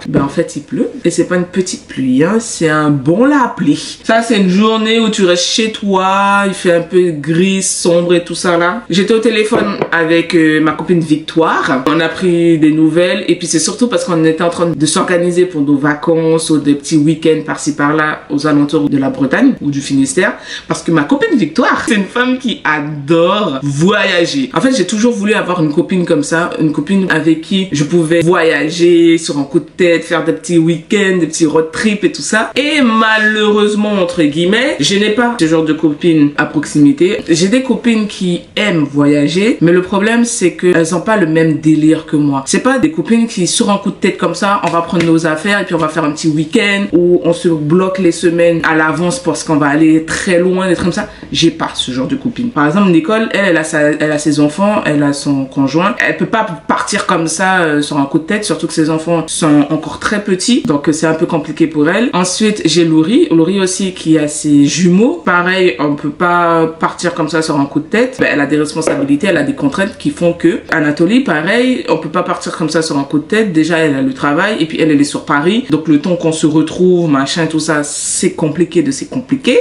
Ben en fait il pleut. Et c'est pas une petite pluie, hein. C'est un bon la pluie. Ça c'est une journée où tu restes chez toi. Il fait un peu gris, sombre et tout ça là. J'étais au téléphone avec ma copine Victoire. On a pris des nouvelles. Et puis c'est surtout parce qu'on était en train de s'organiser pour nos vacances ou des petits week-ends par-ci par-là aux alentours de la Bretagne ou du Finistère. Parce que ma copine Victoire, c'est une femme qui adore voyager. En fait j'ai toujours voulu avoir une copine comme ça. Une copine avec qui je pouvais voyager sur un coup de tête, faire des petits week-ends, des petits road trips et tout ça. Et malheureusement, entre guillemets, je n'ai pas ce genre de copines à proximité. J'ai des copines qui aiment voyager, mais le problème c'est qu'elles n'ont pas le même délire que moi. C'est pas des copines qui, sur un coup de tête comme ça, on va prendre nos affaires et puis on va faire un petit week-end où on se bloque les semaines à l'avance parce qu'on va aller très loin, des trucs comme ça. J'ai pas ce genre de copine. Par exemple, Nicole, elle a ses enfants, elle a son conjoint. Elle peut pas partir comme ça sur un coup de tête, surtout que ses enfants sont encore très petits, donc c'est un peu compliqué pour elle. Ensuite j'ai Laurie aussi qui a ses jumeaux. Pareil, on peut pas partir comme ça sur un coup de tête. Ben, elle a des responsabilités, elle a des contraintes qui font que. Anatolie pareil, on peut pas partir comme ça sur un coup de tête. Déjà elle a le travail et puis elle est sur Paris, donc le temps qu'on se retrouve machin tout ça, c'est compliqué.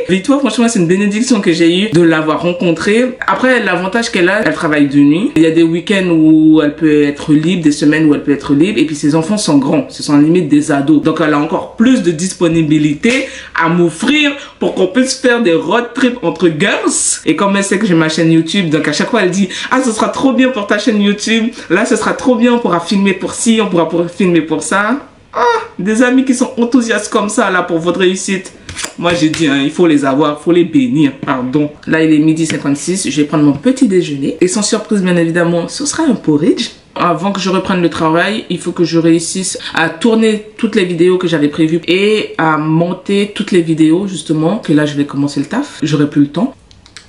Victoire, franchement c'est une bénédiction que j'ai eu de l'avoir rencontrée. Après l'avantage qu'elle a, elle travaille de nuit. Il y a des week-ends où elle peut être libre, des semaines où elle peut être libre, et puis ses enfants sont grands, ce sont limite des ados, donc elle a encore plus de disponibilité à m'offrir pour qu'on puisse faire des road trips entre girls. Et comme elle sait que j'ai ma chaîne YouTube, donc à chaque fois elle dit ah ce sera trop bien pour ta chaîne YouTube, là ce sera trop bien, on pourra filmer pour ci, on pourra filmer pour ça. Ah, des amis qui sont enthousiastes comme ça là pour votre réussite. Moi j'ai dit hein, il faut les avoir, il faut les bénir, pardon. Là il est 12h56, je vais prendre mon petit déjeuner. Et sans surprise bien évidemment, ce sera un porridge. Avant que je reprenne le travail, il faut que je réussisse à tourner toutes les vidéos que j'avais prévues et à monter toutes les vidéos justement. Que là je vais commencer le taf, j'aurai plus le temps.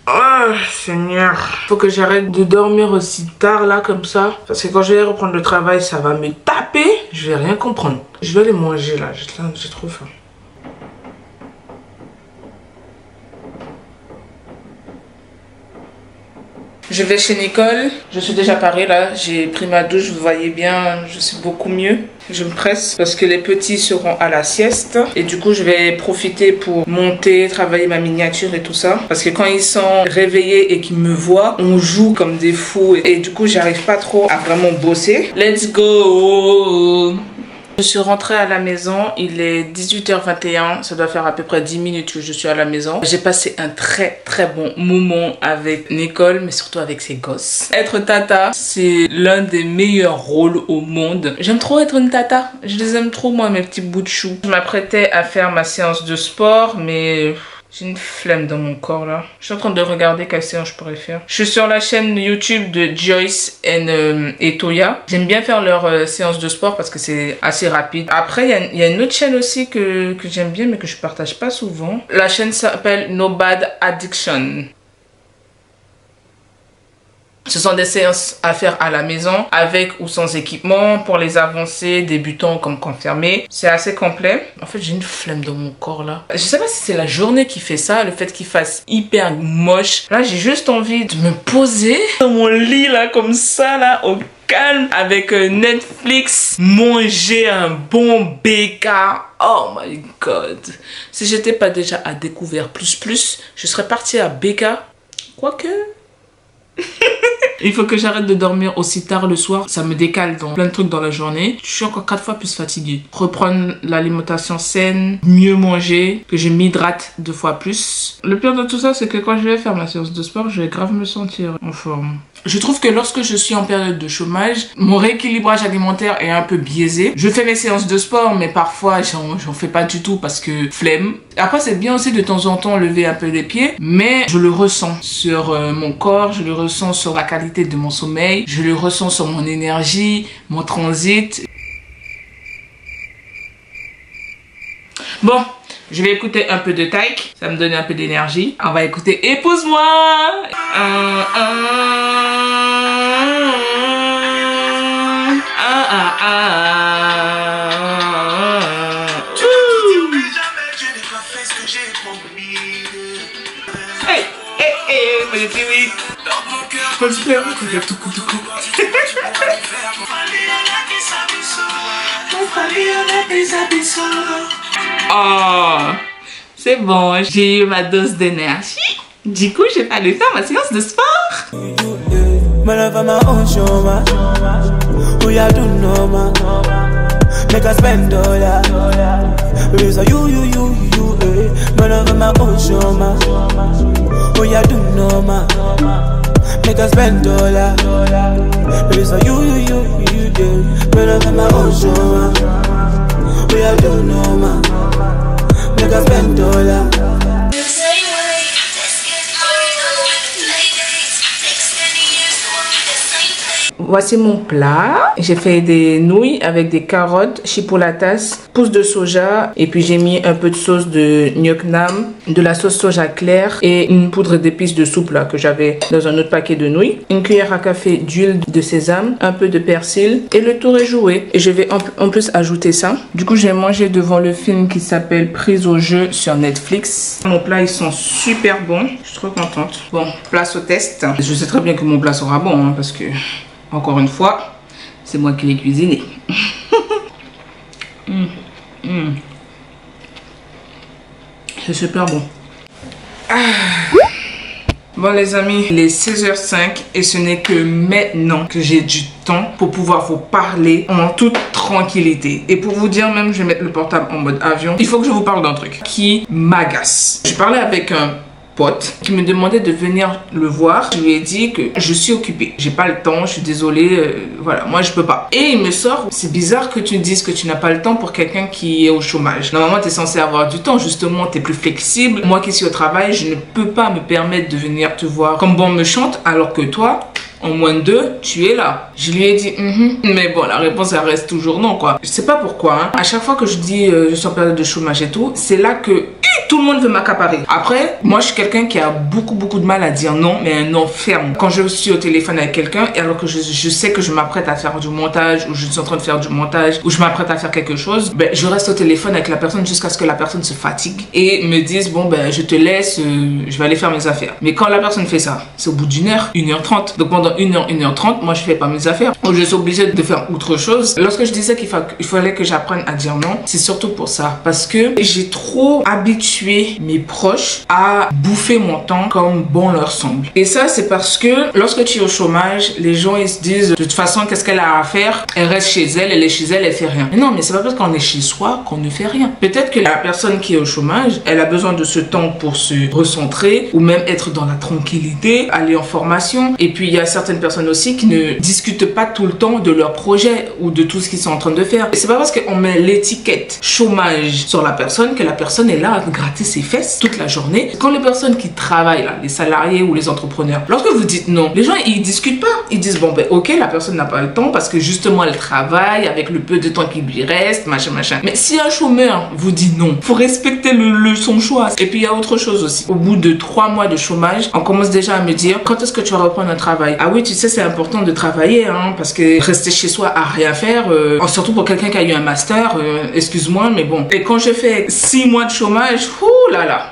Oh Seigneur, faut que j'arrête de dormir aussi tard là comme ça, parce que quand je vais reprendre le travail ça va me taper, je vais rien comprendre. Je vais aller manger là, j'ai trop faim. Je vais chez Nicole, je suis déjà parée là, j'ai pris ma douche, vous voyez bien, je suis beaucoup mieux. Je me presse parce que les petits seront à la sieste et du coup je vais profiter pour monter, travailler ma miniature et tout ça. Parce que quand ils sont réveillés et qu'ils me voient, on joue comme des fous et du coup j'arrive pas trop à vraiment bosser. Let's go! Je suis rentrée à la maison, il est 18h21, ça doit faire à peu près 10 minutes que je suis à la maison. J'ai passé un très bon moment avec Nicole, mais surtout avec ses gosses. Être tata, c'est l'un des meilleurs rôles au monde. J'aime trop être une tata, je les aime trop moi mes petits bouts de chou. Je m'apprêtais à faire ma séance de sport, mais J'ai une flemme dans mon corps là. Je suis en train de regarder quelle séance je pourrais faire. Je suis sur la chaîne YouTube de Joyce et Toya. J'aime bien faire leur séance de sport parce que c'est assez rapide. Après, il y a une autre chaîne aussi que j'aime bien mais que je partage pas souvent. La chaîne s'appelle No Bad Addiction. Ce sont des séances à faire à la maison, avec ou sans équipement, pour les avancés, débutants comme confirmés. C'est assez complet. En fait, j'ai une flemme dans mon corps là. Je sais pas si c'est la journée qui fait ça, le fait qu'il fasse hyper moche. Là, j'ai juste envie de me poser dans mon lit là, comme ça là, au calme, avec Netflix, manger un bon BK. Oh my god. Si j'étais pas déjà à Découvert Plus, je serais partie à BK. Quoique... Il faut que j'arrête de dormir aussi tard le soir. Ça me décale dans plein de trucs dans la journée. Je suis encore 4 fois plus fatiguée. Reprendre l'alimentation saine, mieux manger, que je m'hydrate 2 fois plus. Le pire de tout ça, c'est que quand je vais faire ma séance de sport, je vais grave me sentir en forme. Je trouve que lorsque je suis en période de chômage, mon rééquilibrage alimentaire est un peu biaisé. Je fais mes séances de sport, mais parfois j'en fais pas du tout parce que flemme. Après, c'est bien aussi de temps en temps lever un peu les pieds, mais je le ressens sur mon corps, je le ressens sur la qualité de mon sommeil, je le ressens sur mon énergie, mon transit. Bon, je vais écouter un peu de Taïk, ça me donne un peu d'énergie. On va écouter Épouse-moi. Hey, hey, hey, mon petit oui. Faut se plaire, tout coup. Oh, c'est bon, j'ai eu ma dose d'énergie. Du coup, je vais aller faire ma séance de sport. Voici mon plat. J'ai fait des nouilles avec des carottes, chipolatas, pousses de soja et puis j'ai mis un peu de sauce de gnoc nam, de la sauce soja claire et une poudre d'épices de soupe là que j'avais dans un autre paquet de nouilles. Une cuillère à café d'huile de sésame, un peu de persil et le tour est joué. Et je vais en plus ajouter ça. Du coup, j'ai mangé devant le film qui s'appelle Prise au jeu sur Netflix. Mon plat, ils sont super bons. Je suis trop contente. Bon, place au test. Je sais très bien que mon plat sera bon hein, parce que... Encore une fois, c'est moi qui l'ai cuisiné. C'est super bon. Bon les amis, il est 16h05 et ce n'est que maintenant que j'ai du temps pour pouvoir vous parler en toute tranquillité. Et pour vous dire même, je vais mettre le portable en mode avion. Il faut que je vous parle d'un truc qui m'agace. Je parlais avec un pote qui me demandait de venir le voir. Je lui ai dit que je suis occupée, j'ai pas le temps, je suis désolée, voilà, moi je peux pas. Et il me sort, c'est bizarre que tu dises que tu n'as pas le temps pour quelqu'un qui est au chômage. Normalement tu es censé avoir du temps, justement tu es plus flexible. Moi qui suis au travail, je ne peux pas me permettre de venir te voir comme bon me chante, alors que toi, en moins de 2, tu es là. Je lui ai dit mais bon, la réponse elle reste toujours non quoi. Je sais pas pourquoi hein. À chaque fois que je dis je suis en période de chômage et tout, c'est là que tout le monde veut m'accaparer. Après, moi je suis quelqu'un qui a beaucoup de mal à dire non, mais un non ferme. Quand je suis au téléphone avec quelqu'un et alors que je sais que je m'apprête à faire du montage, ou je suis en train de faire du montage, ou je m'apprête à faire quelque chose, ben je reste au téléphone avec la personne jusqu'à ce que la personne se fatigue et me dise bon ben je te laisse, je vais aller faire mes affaires. Mais quand la personne fait ça, c'est au bout d'une heure, 1h30. Donc pendant 1h30, moi je fais pas mes affaires. Donc je suis obligée de faire autre chose. Lorsque je disais qu'il fallait que j'apprenne à dire non, c'est surtout pour ça. Parce que j'ai trop habitué mes proches à bouffer mon temps comme bon leur semble. Et ça, c'est parce que lorsque tu es au chômage, les gens ils se disent de toute façon, qu'est-ce qu'elle a à faire? Elle reste chez elle, elle est chez elle, elle fait rien. Mais non, mais c'est pas parce qu'on est chez soi qu'on ne fait rien. Peut-être que la personne qui est au chômage, elle a besoin de ce temps pour se recentrer ou même être dans la tranquillité, aller en formation. Et puis il y a certaines personnes aussi qui ne discutent pas tout le temps de leur projet ou de tout ce qu'ils sont en train de faire. Et c'est pas parce qu'on met l'étiquette chômage sur la personne que la personne est là gratter ses fesses toute la journée. Quand les personnes qui travaillent là, les salariés ou les entrepreneurs, lorsque vous dites non, les gens ils discutent pas. Ils disent bon ben ok, la personne n'a pas le temps parce que justement elle travaille avec le peu de temps qui lui reste, machin machin. Mais si un chômeur vous dit non, faut respecter son choix. Et puis il y a autre chose aussi. Au bout de 3 mois de chômage, on commence déjà à me dire quand est-ce que tu vas reprendre un travail? Ah oui, tu sais c'est important de travailler hein, parce que rester chez soi à rien faire, surtout pour quelqu'un qui a eu un master, excuse-moi mais bon. Et quand je fais 6 mois de chômage, ouh là là.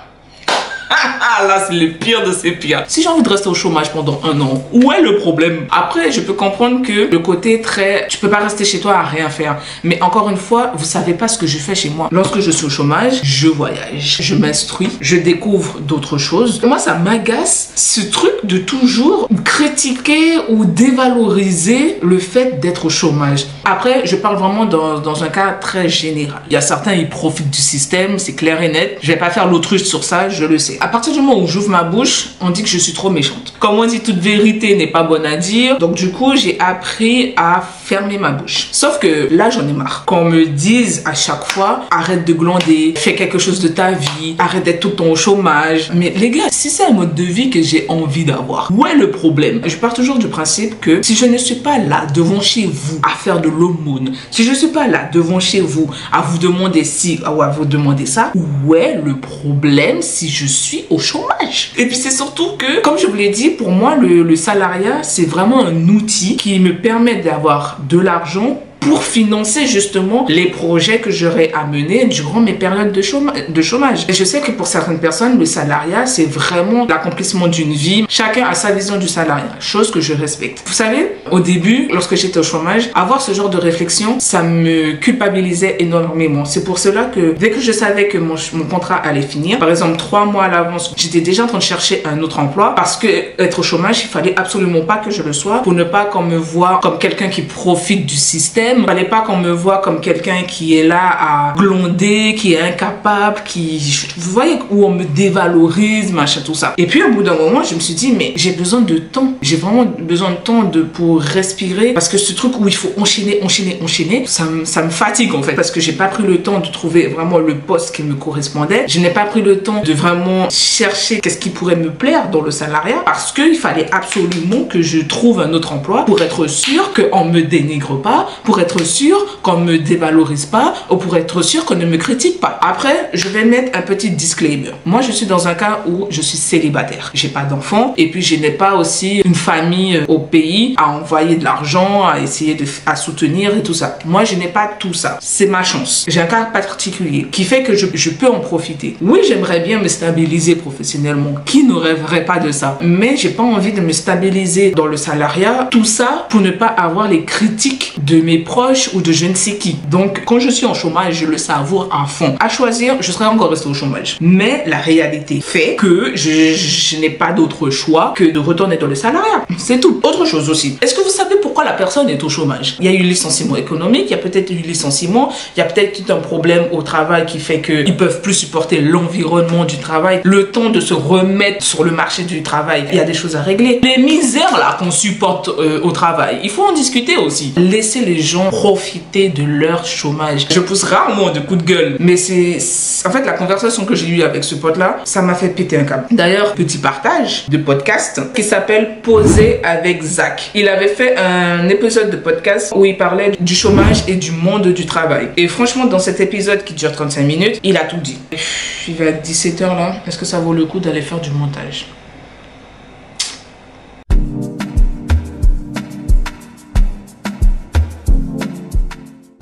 Là, c'est le pire de ces pires. Si j'ai envie de rester au chômage pendant 1 an, où est le problème? Après, je peux comprendre que le côté très... Tu peux pas rester chez toi à rien faire. Mais encore une fois, vous savez pas ce que je fais chez moi. Lorsque je suis au chômage, je voyage, je m'instruis, je découvre d'autres choses. Moi, ça m'agace ce truc de toujours critiquer ou dévaloriser le fait d'être au chômage. Après, je parle vraiment dans un cas très général. Il y a certains, ils profitent du système, c'est clair et net. Je vais pas faire l'autruche sur ça, je le sais. À partir du moment où j'ouvre ma bouche, on dit que je suis trop méchante. Comme on dit, toute vérité n'est pas bonne à dire. Donc du coup, j'ai appris à fermer ma bouche. Sauf que là, j'en ai marre. Qu'on me dise à chaque fois, arrête de glander, fais quelque chose de ta vie, arrête d'être tout le temps au chômage. Mais les gars, si c'est un mode de vie que j'ai envie d'avoir, où est le problème? Je pars toujours du principe que si je ne suis pas là devant chez vous à faire de l'aumône, si je ne suis pas là devant chez vous à vous demander ci ou à vous demander ça, où est le problème si je suis au chômage? Et puis c'est surtout que, comme je vous l'ai dit, pour moi le salariat c'est vraiment un outil qui me permet d'avoir de l'argent pour financer justement les projets que j'aurais à mener durant mes périodes de chômage. Et je sais que pour certaines personnes, le salariat, c'est vraiment l'accomplissement d'une vie. Chacun a sa vision du salariat, chose que je respecte. Vous savez, au début, lorsque j'étais au chômage, avoir ce genre de réflexion, ça me culpabilisait énormément. C'est pour cela que dès que je savais que mon contrat allait finir, par exemple 3 mois à l'avance, j'étais déjà en train de chercher un autre emploi parce que être au chômage, il fallait absolument pas que je le sois pour ne pas qu'on me voie comme quelqu'un qui profite du système. Il fallait pas qu'on me voie comme quelqu'un qui est là à glonder, qui est incapable, vous voyez, où on me dévalorise, machin, tout ça. Et puis au bout d'un moment, je me suis dit, mais j'ai besoin de temps. J'ai vraiment besoin de temps pour respirer parce que ce truc où il faut enchaîner, ça me fatigue en fait parce que j'ai pas pris le temps de trouver vraiment le poste qui me correspondait. Je n'ai pas pris le temps de vraiment chercher qu'est-ce qui pourrait me plaire dans le salariat parce qu'il fallait absolument que je trouve un autre emploi pour être sûr qu'on me dénigre pas, pour être sûr qu'on me dévalorise pas ou pour être sûr qu'on ne me critique pas. Après, je vais mettre un petit disclaimer. Moi, je suis dans un cas où je suis célibataire. J'ai pas d'enfant et puis je n'ai pas aussi une famille au pays à envoyer de l'argent, à essayer à soutenir et tout ça. Moi, je n'ai pas tout ça. C'est ma chance. J'ai un cas particulier qui fait que je peux en profiter. Oui, j'aimerais bien me stabiliser professionnellement. Qui ne rêverait pas de ça? Mais j'ai pas envie de me stabiliser dans le salariat. Tout ça pour ne pas avoir les critiques de mes proches ou de je ne sais qui. Donc, quand je suis en chômage, je le savoure à fond. À choisir, je serais encore resté au chômage. Mais la réalité fait que je n'ai pas d'autre choix que de retourner dans le salariat. C'est tout. Autre chose aussi. Est-ce que vous savez pourquoi la personne est au chômage? Il y a eu licenciement économique, il y a peut-être eu licenciement, il y a peut-être tout un problème au travail qui fait qu'ils ne peuvent plus supporter l'environnement du travail, le temps de se remettre sur le marché du travail. Il y a des choses à régler. Les misères là qu'on supporte au travail, il faut en discuter aussi. Laisser les gens profiter de leur chômage. Je pousse rarement de coups de gueule, mais c'est en fait la conversation que j'ai eue avec ce pote là, ça m'a fait péter un câble. D'ailleurs, petit partage de podcast qui s'appelle Poser avec Zach. Il avait fait un épisode de podcast où il parlait du chômage et du monde du travail. Et franchement, dans cet épisode qui dure 35 minutes, il a tout dit. Il va être 17h là. Est-ce que ça vaut le coup d'aller faire du montage?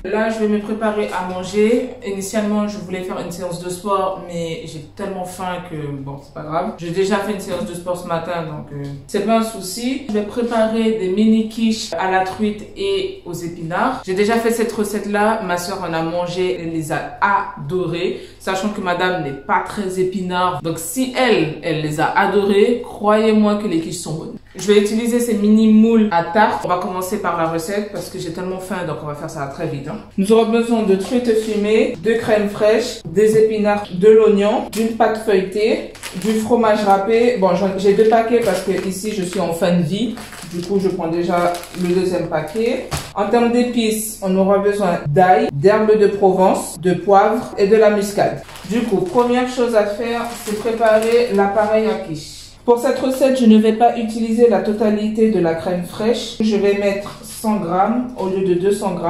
Là, je vais me préparer à manger. Initialement, je voulais faire une séance de sport, mais j'ai tellement faim que bon, c'est pas grave. J'ai déjà fait une séance de sport ce matin, donc c'est pas un souci. Je vais préparer des mini quiches à la truite et aux épinards. J'ai déjà fait cette recette-là. Ma soeur en a mangé, elle les a adorées, sachant que madame n'est pas très épinard. Donc si elle les a adorées, croyez-moi que les quiches sont bonnes. Je vais utiliser ces mini moules à tarte. On va commencer par la recette parce que j'ai tellement faim, donc on va faire ça très vite. Nous aurons besoin de truite fumée, de crème fraîche, des épinards, de l'oignon, d'une pâte feuilletée, du fromage râpé. Bon, j'ai 2 paquets parce que ici je suis en fin de vie. Du coup, je prends déjà le deuxième paquet. En termes d'épices, on aura besoin d'ail, d'herbes de Provence, de poivre et de la muscade. Du coup, première chose à faire, c'est préparer l'appareil à quiche. Pour cette recette, je ne vais pas utiliser la totalité de la crème fraîche. Je vais mettre 100 g au lieu de 200 g.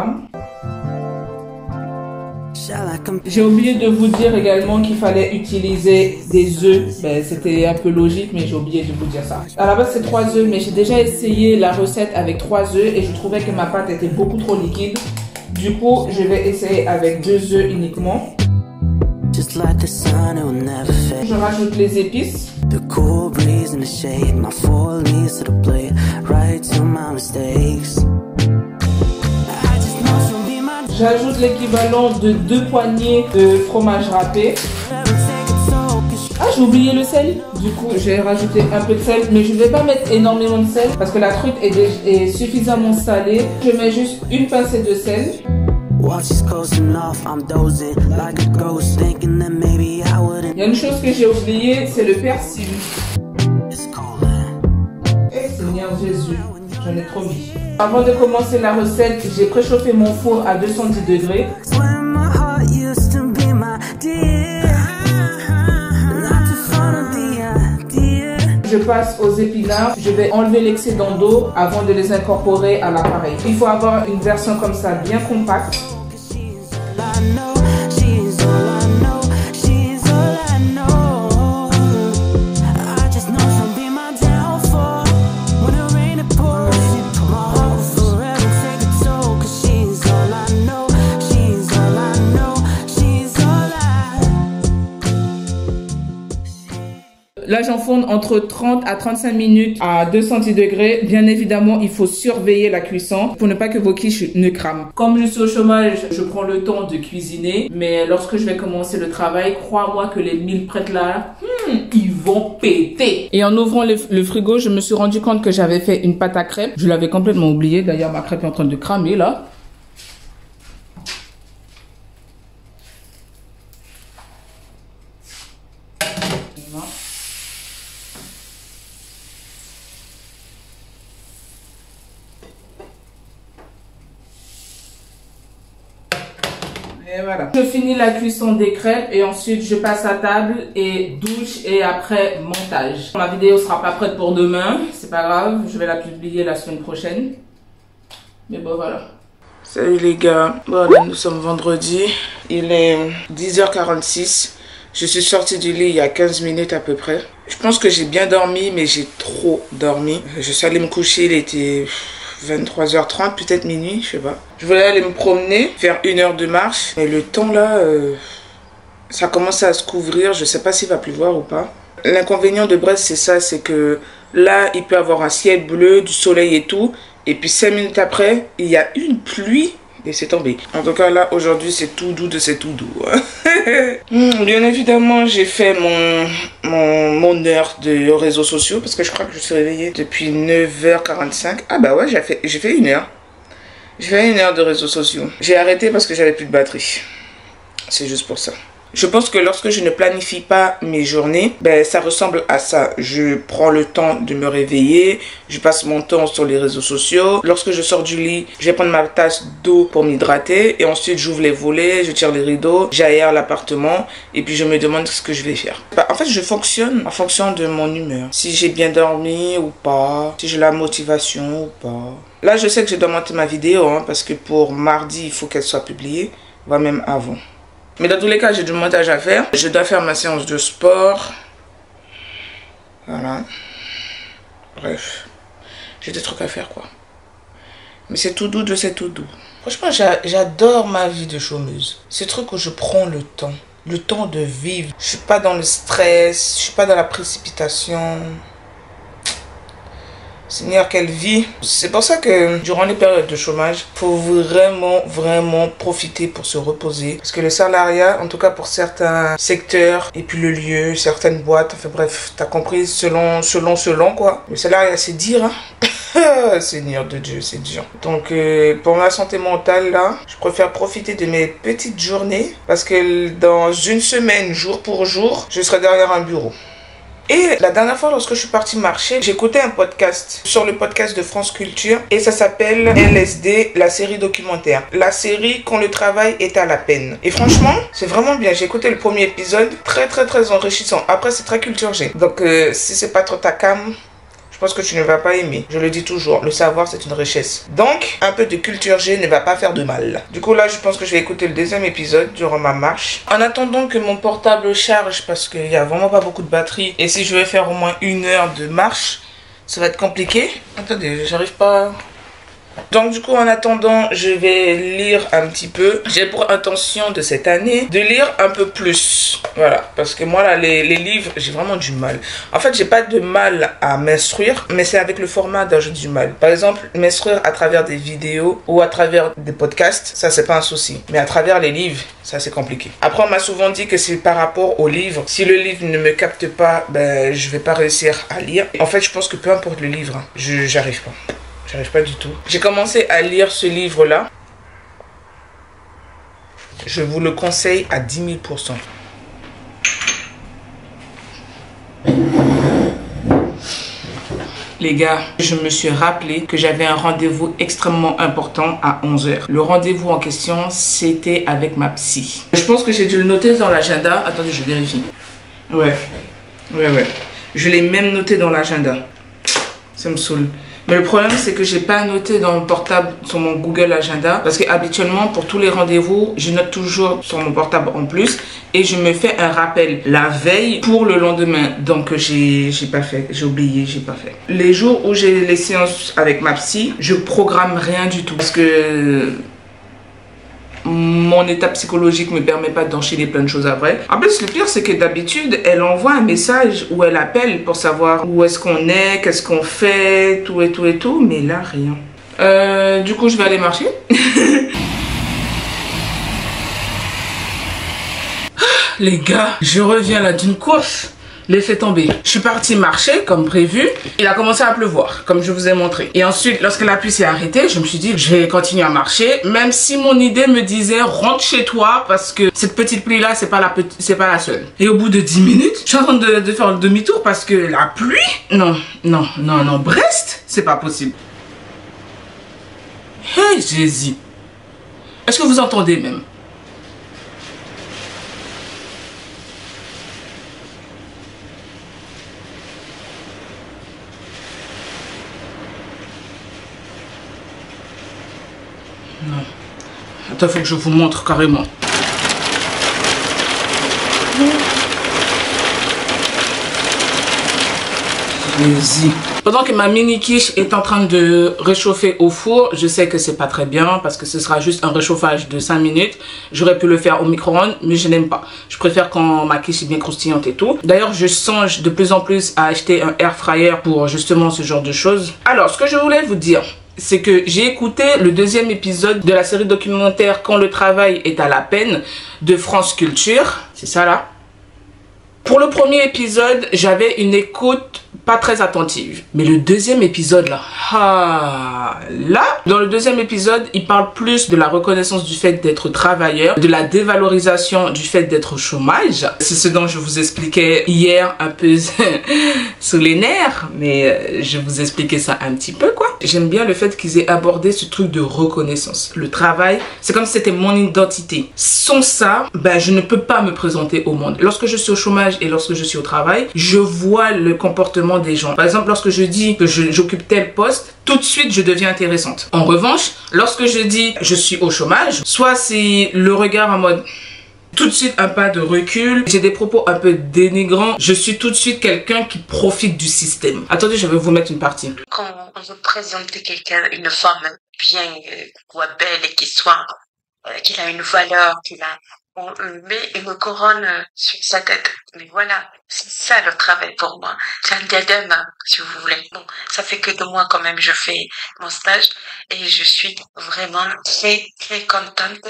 J'ai oublié de vous dire également qu'il fallait utiliser des œufs. Ben, c'était un peu logique, mais j'ai oublié de vous dire ça. À la base, c'est 3 œufs, mais j'ai déjà essayé la recette avec 3 œufs et je trouvais que ma pâte était beaucoup trop liquide. Du coup, je vais essayer avec 2 œufs uniquement. Je rajoute les épices. J'ajoute l'équivalent de 2 poignées de fromage râpé. Ah, j'ai oublié le sel. Du coup, j'ai rajouté un peu de sel, mais je ne vais pas mettre énormément de sel parce que la truite est suffisamment salée. Je mets juste une pincée de sel. Il y a une chose que j'ai oubliée, c'est le persil. Eh Seigneur Jésus, j'en ai trop mis. Avant de commencer la recette, j'ai préchauffé mon four à 210 degrés. Je passe aux épinards. Je vais enlever l'excédent d'eau avant de les incorporer à l'appareil. Il faut avoir une version comme ça bien compacte. Là, j'enfourne entre 30 à 35 minutes à 210 degrés. Bien évidemment, il faut surveiller la cuisson pour ne pas que vos quiches ne crament. Comme je suis au chômage, je prends le temps de cuisiner. Mais lorsque je vais commencer le travail, crois-moi que les mille prêtes là, ils vont péter. Et en ouvrant le frigo, je me suis rendu compte que j'avais fait une pâte à crêpes. Je l'avais complètement oublié. D'ailleurs, ma crêpe est en train de cramer là. Et voilà. Je finis la cuisson des crêpes et ensuite je passe à table et douche et après montage. Ma vidéo sera pas prête pour demain, c'est pas grave, je vais la publier la semaine prochaine. Mais bon voilà. Salut les gars, voilà, nous sommes vendredi, il est 10h46. Je suis sortie du lit il y a 15 minutes à peu près. Je pense que j'ai bien dormi mais j'ai trop dormi. Je suis allée me coucher, il était 23h30, peut-être minuit, je sais pas. Je voulais aller me promener, faire 1 heure de marche. Mais le temps là, ça commence à se couvrir. Je sais pas s'il va pleuvoir ou pas. L'inconvénient de Brest, c'est ça, c'est que là, il peut avoir un ciel bleu, du soleil et tout. Et puis 5 minutes après, il y a une pluie. Et c'est tombé. En tout cas, là, aujourd'hui, c'est tout doux de c'est tout doux. Bien évidemment, j'ai fait mon heure de réseaux sociaux parce que je crois que je suis réveillée depuis 9h45. Ah bah ouais, j'ai fait 1 heure. J'ai fait 1 heure de réseaux sociaux. J'ai arrêté parce que j'avais plus de batterie. C'est juste pour ça. Je pense que lorsque je ne planifie pas mes journées, ben ça ressemble à ça. Je prends le temps de me réveiller, je passe mon temps sur les réseaux sociaux. Lorsque je sors du lit, je vais prendre ma tasse d'eau pour m'hydrater et ensuite j'ouvre les volets, je tire les rideaux, j'aère l'appartement et puis je me demande ce que je vais faire. En fait, je fonctionne en fonction de mon humeur. Si j'ai bien dormi ou pas, si j'ai la motivation ou pas. Là, je sais que je dois monter ma vidéo parce que pour mardi, il faut qu'elle soit publiée, voire même avant. Mais dans tous les cas, j'ai du montage à faire. Je dois faire ma séance de sport. Voilà. Bref. J'ai des trucs à faire, quoi. Mais c'est tout doux de c'est tout doux. Franchement, j'adore ma vie de chômeuse. C'est le truc où je prends le temps. Le temps de vivre. Je suis pas dans le stress. Je suis pas dans la précipitation. Seigneur, quelle vie. C'est pour ça que durant les périodes de chômage, il faut vraiment profiter pour se reposer. Parce que le salariat, en tout cas pour certains secteurs, et puis le lieu, certaines boîtes, enfin bref, t'as compris, selon quoi. Le salariat, c'est dur, hein. Seigneur de Dieu, c'est dur. Donc, pour ma santé mentale, là, je préfère profiter de mes petites journées. Parce que dans une semaine, jour pour jour, je serai derrière un bureau. Et la dernière fois, lorsque je suis partie marcher, j'écoutais un podcast sur le podcast de France Culture et ça s'appelle LSD, la série documentaire. La série Quand le travail est à la peine. Et franchement, c'est vraiment bien. J'ai écouté le premier épisode, très enrichissant. Après, c'est très culture G. Donc, si c'est pas trop ta cam, je pense que tu ne vas pas aimer. Je le dis toujours, le savoir c'est une richesse. Donc, un peu de culture G ne va pas faire de mal. Du coup là, je pense que je vais écouter le deuxième épisode durant ma marche. En attendant que mon portable charge, parce qu'il n'y a vraiment pas beaucoup de batterie. Et si je vais faire au moins 1 heure de marche, ça va être compliqué. Attendez, j'arrive pas... Donc du coup en attendant je vais lire un petit peu. J'ai pour intention de cette année de lire un peu plus. Voilà, parce que moi là les livres j'ai vraiment du mal. En fait j'ai pas de mal à m'instruire, mais c'est avec le format dont j'ai du mal. Par exemple m'instruire à travers des vidéos ou à travers des podcasts, ça c'est pas un souci. Mais à travers les livres, ça c'est compliqué. Après on m'a souvent dit que c'est par rapport au livre. Si le livre ne me capte pas, ben je vais pas réussir à lire. En fait je pense que peu importe le livre, hein, j'arrive pas. J'arrive pas du tout. J'ai commencé à lire ce livre-là. Je vous le conseille à 10 000%. Les gars, je me suis rappelé que j'avais un rendez-vous extrêmement important à 11 h. Le rendez-vous en question, c'était avec ma psy. Je pense que j'ai dû le noter dans l'agenda. Attendez, je vérifie. Ouais. Je l'ai même noté dans l'agenda. Ça me saoule. Mais le problème, c'est que j'ai pas noté dans mon portable, sur mon Google Agenda. Parce que habituellement, pour tous les rendez-vous, je note toujours sur mon portable en plus. Et je me fais un rappel la veille pour le lendemain. Donc, j'ai pas fait. J'ai oublié, j'ai pas fait. Les jours où j'ai les séances avec ma psy, je programme rien du tout. Parce que... mon état psychologique me permet pas d'enchaîner plein de choses après. En plus, le pire, c'est que d'habitude, elle envoie un message ou elle appelle pour savoir où est-ce qu'on est, qu'est-ce qu'on fait, tout et tout, mais là, rien. Du coup, je vais aller marcher. Les gars, je reviens là d'une course. Laissez tomber. Je suis partie marcher comme prévu. Il a commencé à pleuvoir, comme je vous ai montré. Et ensuite, lorsque la pluie s'est arrêtée, je me suis dit, je vais continuer à marcher, même si mon idée me disait, rentre chez toi, parce que cette petite pluie-là, c'est pas la seule. Et au bout de 10 minutes, je suis en train de faire le demi-tour parce que la pluie, non, Brest, c'est pas possible. Hey, Jésus. Est-ce que vous entendez même? Non. Attends, il faut que je vous montre carrément. Vas-y. Pendant que ma mini quiche est en train de réchauffer au four, je sais que c'est pas très bien parce que ce sera juste un réchauffage de 5 minutes. J'aurais pu le faire au micro-ondes, mais je n'aime pas. Je préfère quand ma quiche est bien croustillante et tout. D'ailleurs, je songe de plus en plus à acheter un air fryer pour justement ce genre de choses. Alors, ce que je voulais vous dire, c'est que j'ai écouté le deuxième épisode de la série documentaire Quand le travail est à la peine de France Culture. C'est ça là. Pour le premier épisode, j'avais une écoute pas très attentive. Mais le deuxième épisode là, dans le deuxième épisode, il parle plus de la reconnaissance du fait d'être travailleur, de la dévalorisation du fait d'être au chômage. C'est ce dont je vous expliquais hier un peu sous les nerfs, mais je vous expliquais ça un petit peu quoi. J'aime bien le fait qu'ils aient abordé ce truc de reconnaissance. Le travail, c'est comme si c'était mon identité. Sans ça, ben, je ne peux pas me présenter au monde. Lorsque je suis au chômage et lorsque je suis au travail, je vois le comportement des gens. Par exemple, lorsque je dis que j'occupe tel poste, tout de suite je deviens intéressante. En revanche, lorsque je dis je suis au chômage, soit c'est le regard en mode tout de suite un pas de recul, j'ai des propos un peu dénigrants, je suis tout de suite quelqu'un qui profite du système. Attendez, je vais vous mettre une partie. Quand on veut présenter quelqu'un, une femme bien, soit belle et qu'il a une valeur, on met une couronne sur sa tête. Mais voilà, c'est ça le travail pour moi. C'est un diadème, si vous voulez. Bon, ça fait que 2 mois quand même, je fais mon stage et je suis vraiment très, très contente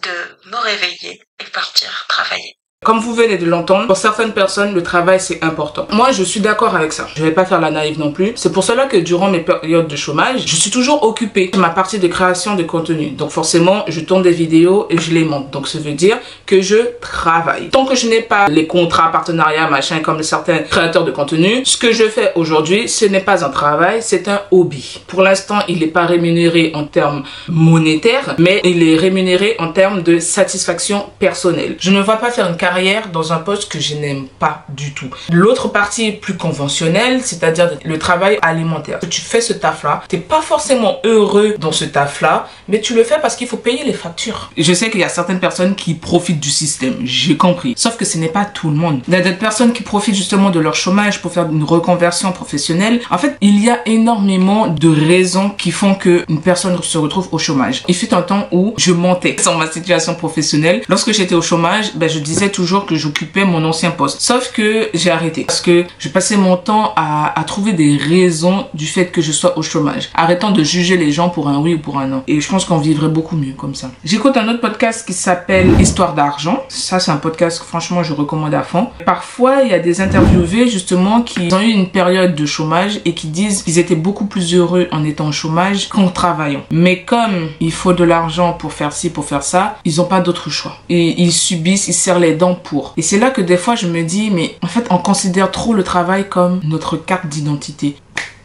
de me réveiller et partir travailler. comme vous venez de l'entendre, pour certaines personnes, le travail c'est important. Moi, je suis d'accord avec ça. Je vais pas faire la naïve non plus. C'est pour cela que durant mes périodes de chômage, je suis toujours occupée de ma partie de création de contenu. Donc forcément, je tourne des vidéos et je les monte. Donc ça veut dire que je travaille. Tant que je n'ai pas les contrats, partenariats, machin, comme certains créateurs de contenu, ce que je fais aujourd'hui, ce n'est pas un travail, c'est un hobby. Pour l'instant, il n'est pas rémunéré en termes monétaires, mais il est rémunéré en termes de satisfaction personnelle. Je ne vais pas faire une carrière dans un poste que je n'aime pas du tout. L'autre partie plus conventionnelle, c'est-à-dire le travail alimentaire. Tu fais ce taf-là, t'es pas forcément heureux dans ce taf-là, mais tu le fais parce qu'il faut payer les factures. Je sais qu'il y a certaines personnes qui profitent du système, j'ai compris. Sauf que ce n'est pas tout le monde. Il y a des personnes qui profitent justement de leur chômage pour faire une reconversion professionnelle. En fait, il y a énormément de raisons qui font qu'une personne se retrouve au chômage. Il fut un temps où je mentais sur ma situation professionnelle. Lorsque j'étais au chômage, je disais toujours que j'occupais mon ancien poste. Sauf que j'ai arrêté parce que je passais mon temps à trouver des raisons du fait que je sois au chômage. Arrêtant de juger les gens pour un oui ou pour un non. Et je pense qu'on vivrait beaucoup mieux comme ça. J'écoute un autre podcast qui s'appelle Histoire d'argent. Ça, c'est un podcast que franchement, je recommande à fond. Parfois, il y a des interviewés justement qui ont eu une période de chômage et qui disent qu'ils étaient beaucoup plus heureux en étant au chômage qu'en travaillant. Mais comme il faut de l'argent pour faire ci, pour faire ça, ils n'ont pas d'autre choix. Et ils subissent, ils serrent les dents pour. Et c'est là que des fois, je me dis, mais en fait, on considère trop le travail comme notre carte d'identité.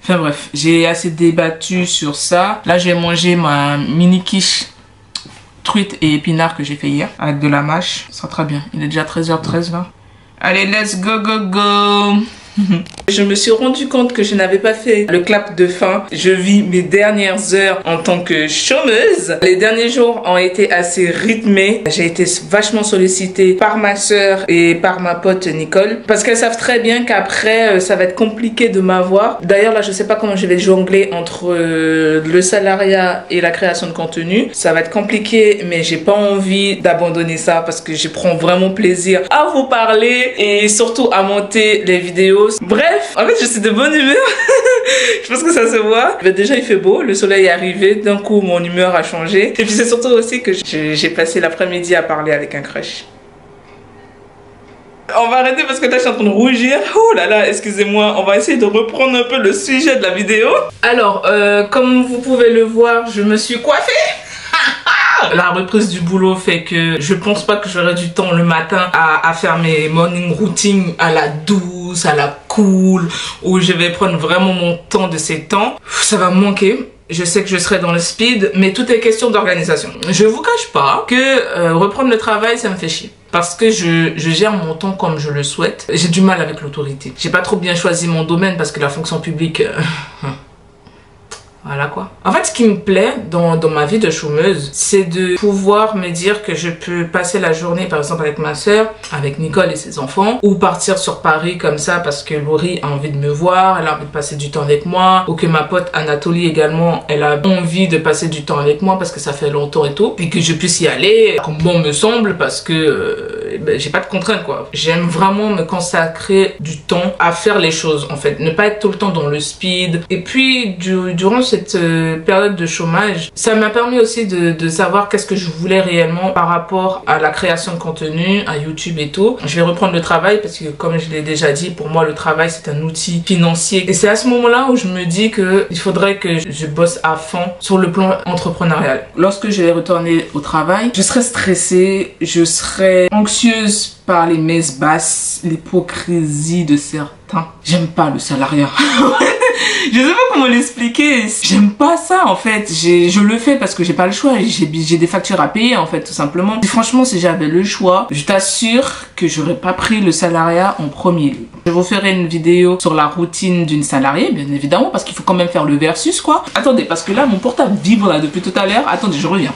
Enfin bref, j'ai assez débattu sur ça. Là, j'ai mangé ma mini quiche truite et épinards que j'ai fait hier avec de la mâche. Ça sera très bien. Il est déjà 13h13 là. Allez, let's go, go, go. Je me suis rendu compte que je n'avais pas fait le clap de fin. Je vis mes dernières heures en tant que chômeuse. Les derniers jours ont été assez rythmés. J'ai été vachement sollicitée par ma soeur et par ma pote Nicole parce qu'elles savent très bien qu'après ça va être compliqué de m'avoir. D'ailleurs là je sais pas comment je vais jongler entre le salariat et la création de contenu. Ça va être compliqué mais j'ai pas envie d'abandonner ça parce que je prends vraiment plaisir à vous parler et surtout à monter les vidéos. Bref, en fait je suis de bonne humeur. Je pense que ça se voit. Déjà il fait beau, le soleil est arrivé, d'un coup mon humeur a changé. Et puis c'est surtout aussi que j'ai passé l'après-midi à parler avec un crush. On va arrêter parce que là je suis en train de rougir. Oh là là, excusez-moi. On va essayer de reprendre un peu le sujet de la vidéo. Alors, comme vous pouvez le voir, je me suis coiffée. La reprise du boulot fait que je pense pas que j'aurai du temps le matin à faire mes morning routines à la douce, à la cool, où je vais prendre vraiment mon temps de ces temps. Ça va me manquer. Je sais que je serai dans le speed, mais tout est question d'organisation. Je vous cache pas que reprendre le travail, ça me fait chier. Parce que je gère mon temps comme je le souhaite. J'ai du mal avec l'autorité. J'ai pas trop bien choisi mon domaine parce que la fonction publique... Voilà quoi. En fait, ce qui me plaît dans ma vie de chômeuse, c'est de pouvoir me dire que je peux passer la journée, par exemple, avec ma soeur, avec Nicole et ses enfants, ou partir sur Paris comme ça parce que Laurie a envie de me voir, elle a envie de passer du temps avec moi, ou que ma pote Anatolie également, elle a envie de passer du temps avec moi parce que ça fait longtemps et tout, et que je puisse y aller comme bon me semble parce que j'ai pas de contraintes quoi. J'aime vraiment me consacrer du temps à faire les choses en fait, ne pas être tout le temps dans le speed. Et puis durant cette période de chômage, ça m'a permis aussi de savoir qu'est-ce que je voulais réellement par rapport à la création de contenu, à YouTube et tout. Je vais reprendre le travail parce que comme je l'ai déjà dit, pour moi le travail c'est un outil financier. Et c'est à ce moment-là où je me dis que il faudrait que je bosse à fond sur le plan entrepreneurial. Lorsque je vais retourner au travail, je serai stressée, je serai anxieuse par les messes basses, l'hypocrisie de certains. J'aime pas le salariat. Je sais pas comment l'expliquer. J'aime pas ça en fait. Je le fais parce que j'ai pas le choix. J'ai des factures à payer en fait tout simplement. Et franchement si j'avais le choix, je t'assure que j'aurais pas pris le salariat en premier lieu. Je vous ferai une vidéo sur la routine d'une salariée bien évidemment parce qu'il faut quand même faire le versus quoi. Attendez parce que là mon portable vibre là depuis tout à l'heure. Attendez je reviens.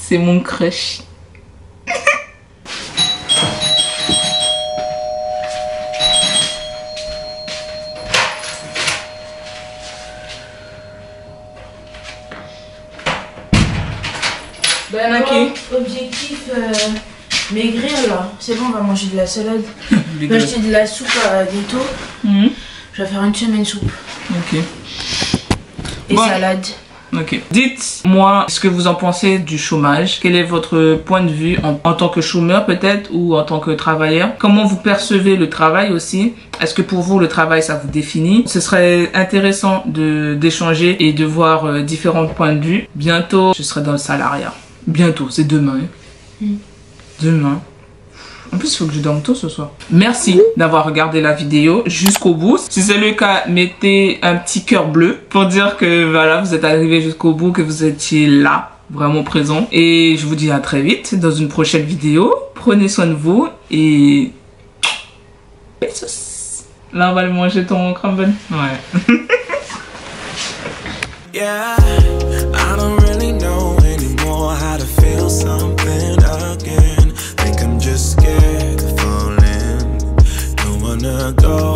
C'est mon crush. Ben, objectif maigrir là. C'est bon, on va manger de la salade. Je vais acheter de la soupe à Netto. Je vais faire une semaine soupe. Ok. Et salade. Ok. Dites-moi ce que vous en pensez du chômage. Quel est votre point de vue en tant que chômeur peut-être ou en tant que travailleur? Comment vous percevez le travail aussi? Est-ce que pour vous le travail ça vous définit? Ce serait intéressant d'échanger et de voir différents points de vue. Bientôt je serai dans le salariat. Bientôt, c'est demain. Demain. En plus, il faut que je dorme tôt ce soir. Merci d'avoir regardé la vidéo jusqu'au bout. Si c'est le cas, mettez un petit cœur bleu pour dire que voilà, vous êtes arrivé jusqu'au bout, que vous étiez là, vraiment présent. Et je vous dis à très vite dans une prochaine vidéo. Prenez soin de vous et... Là, on va le manger ton crumble. Ouais. Yeah, I don't really know anymore how to feel something again. Think I'm just scared of falling. Don't wanna go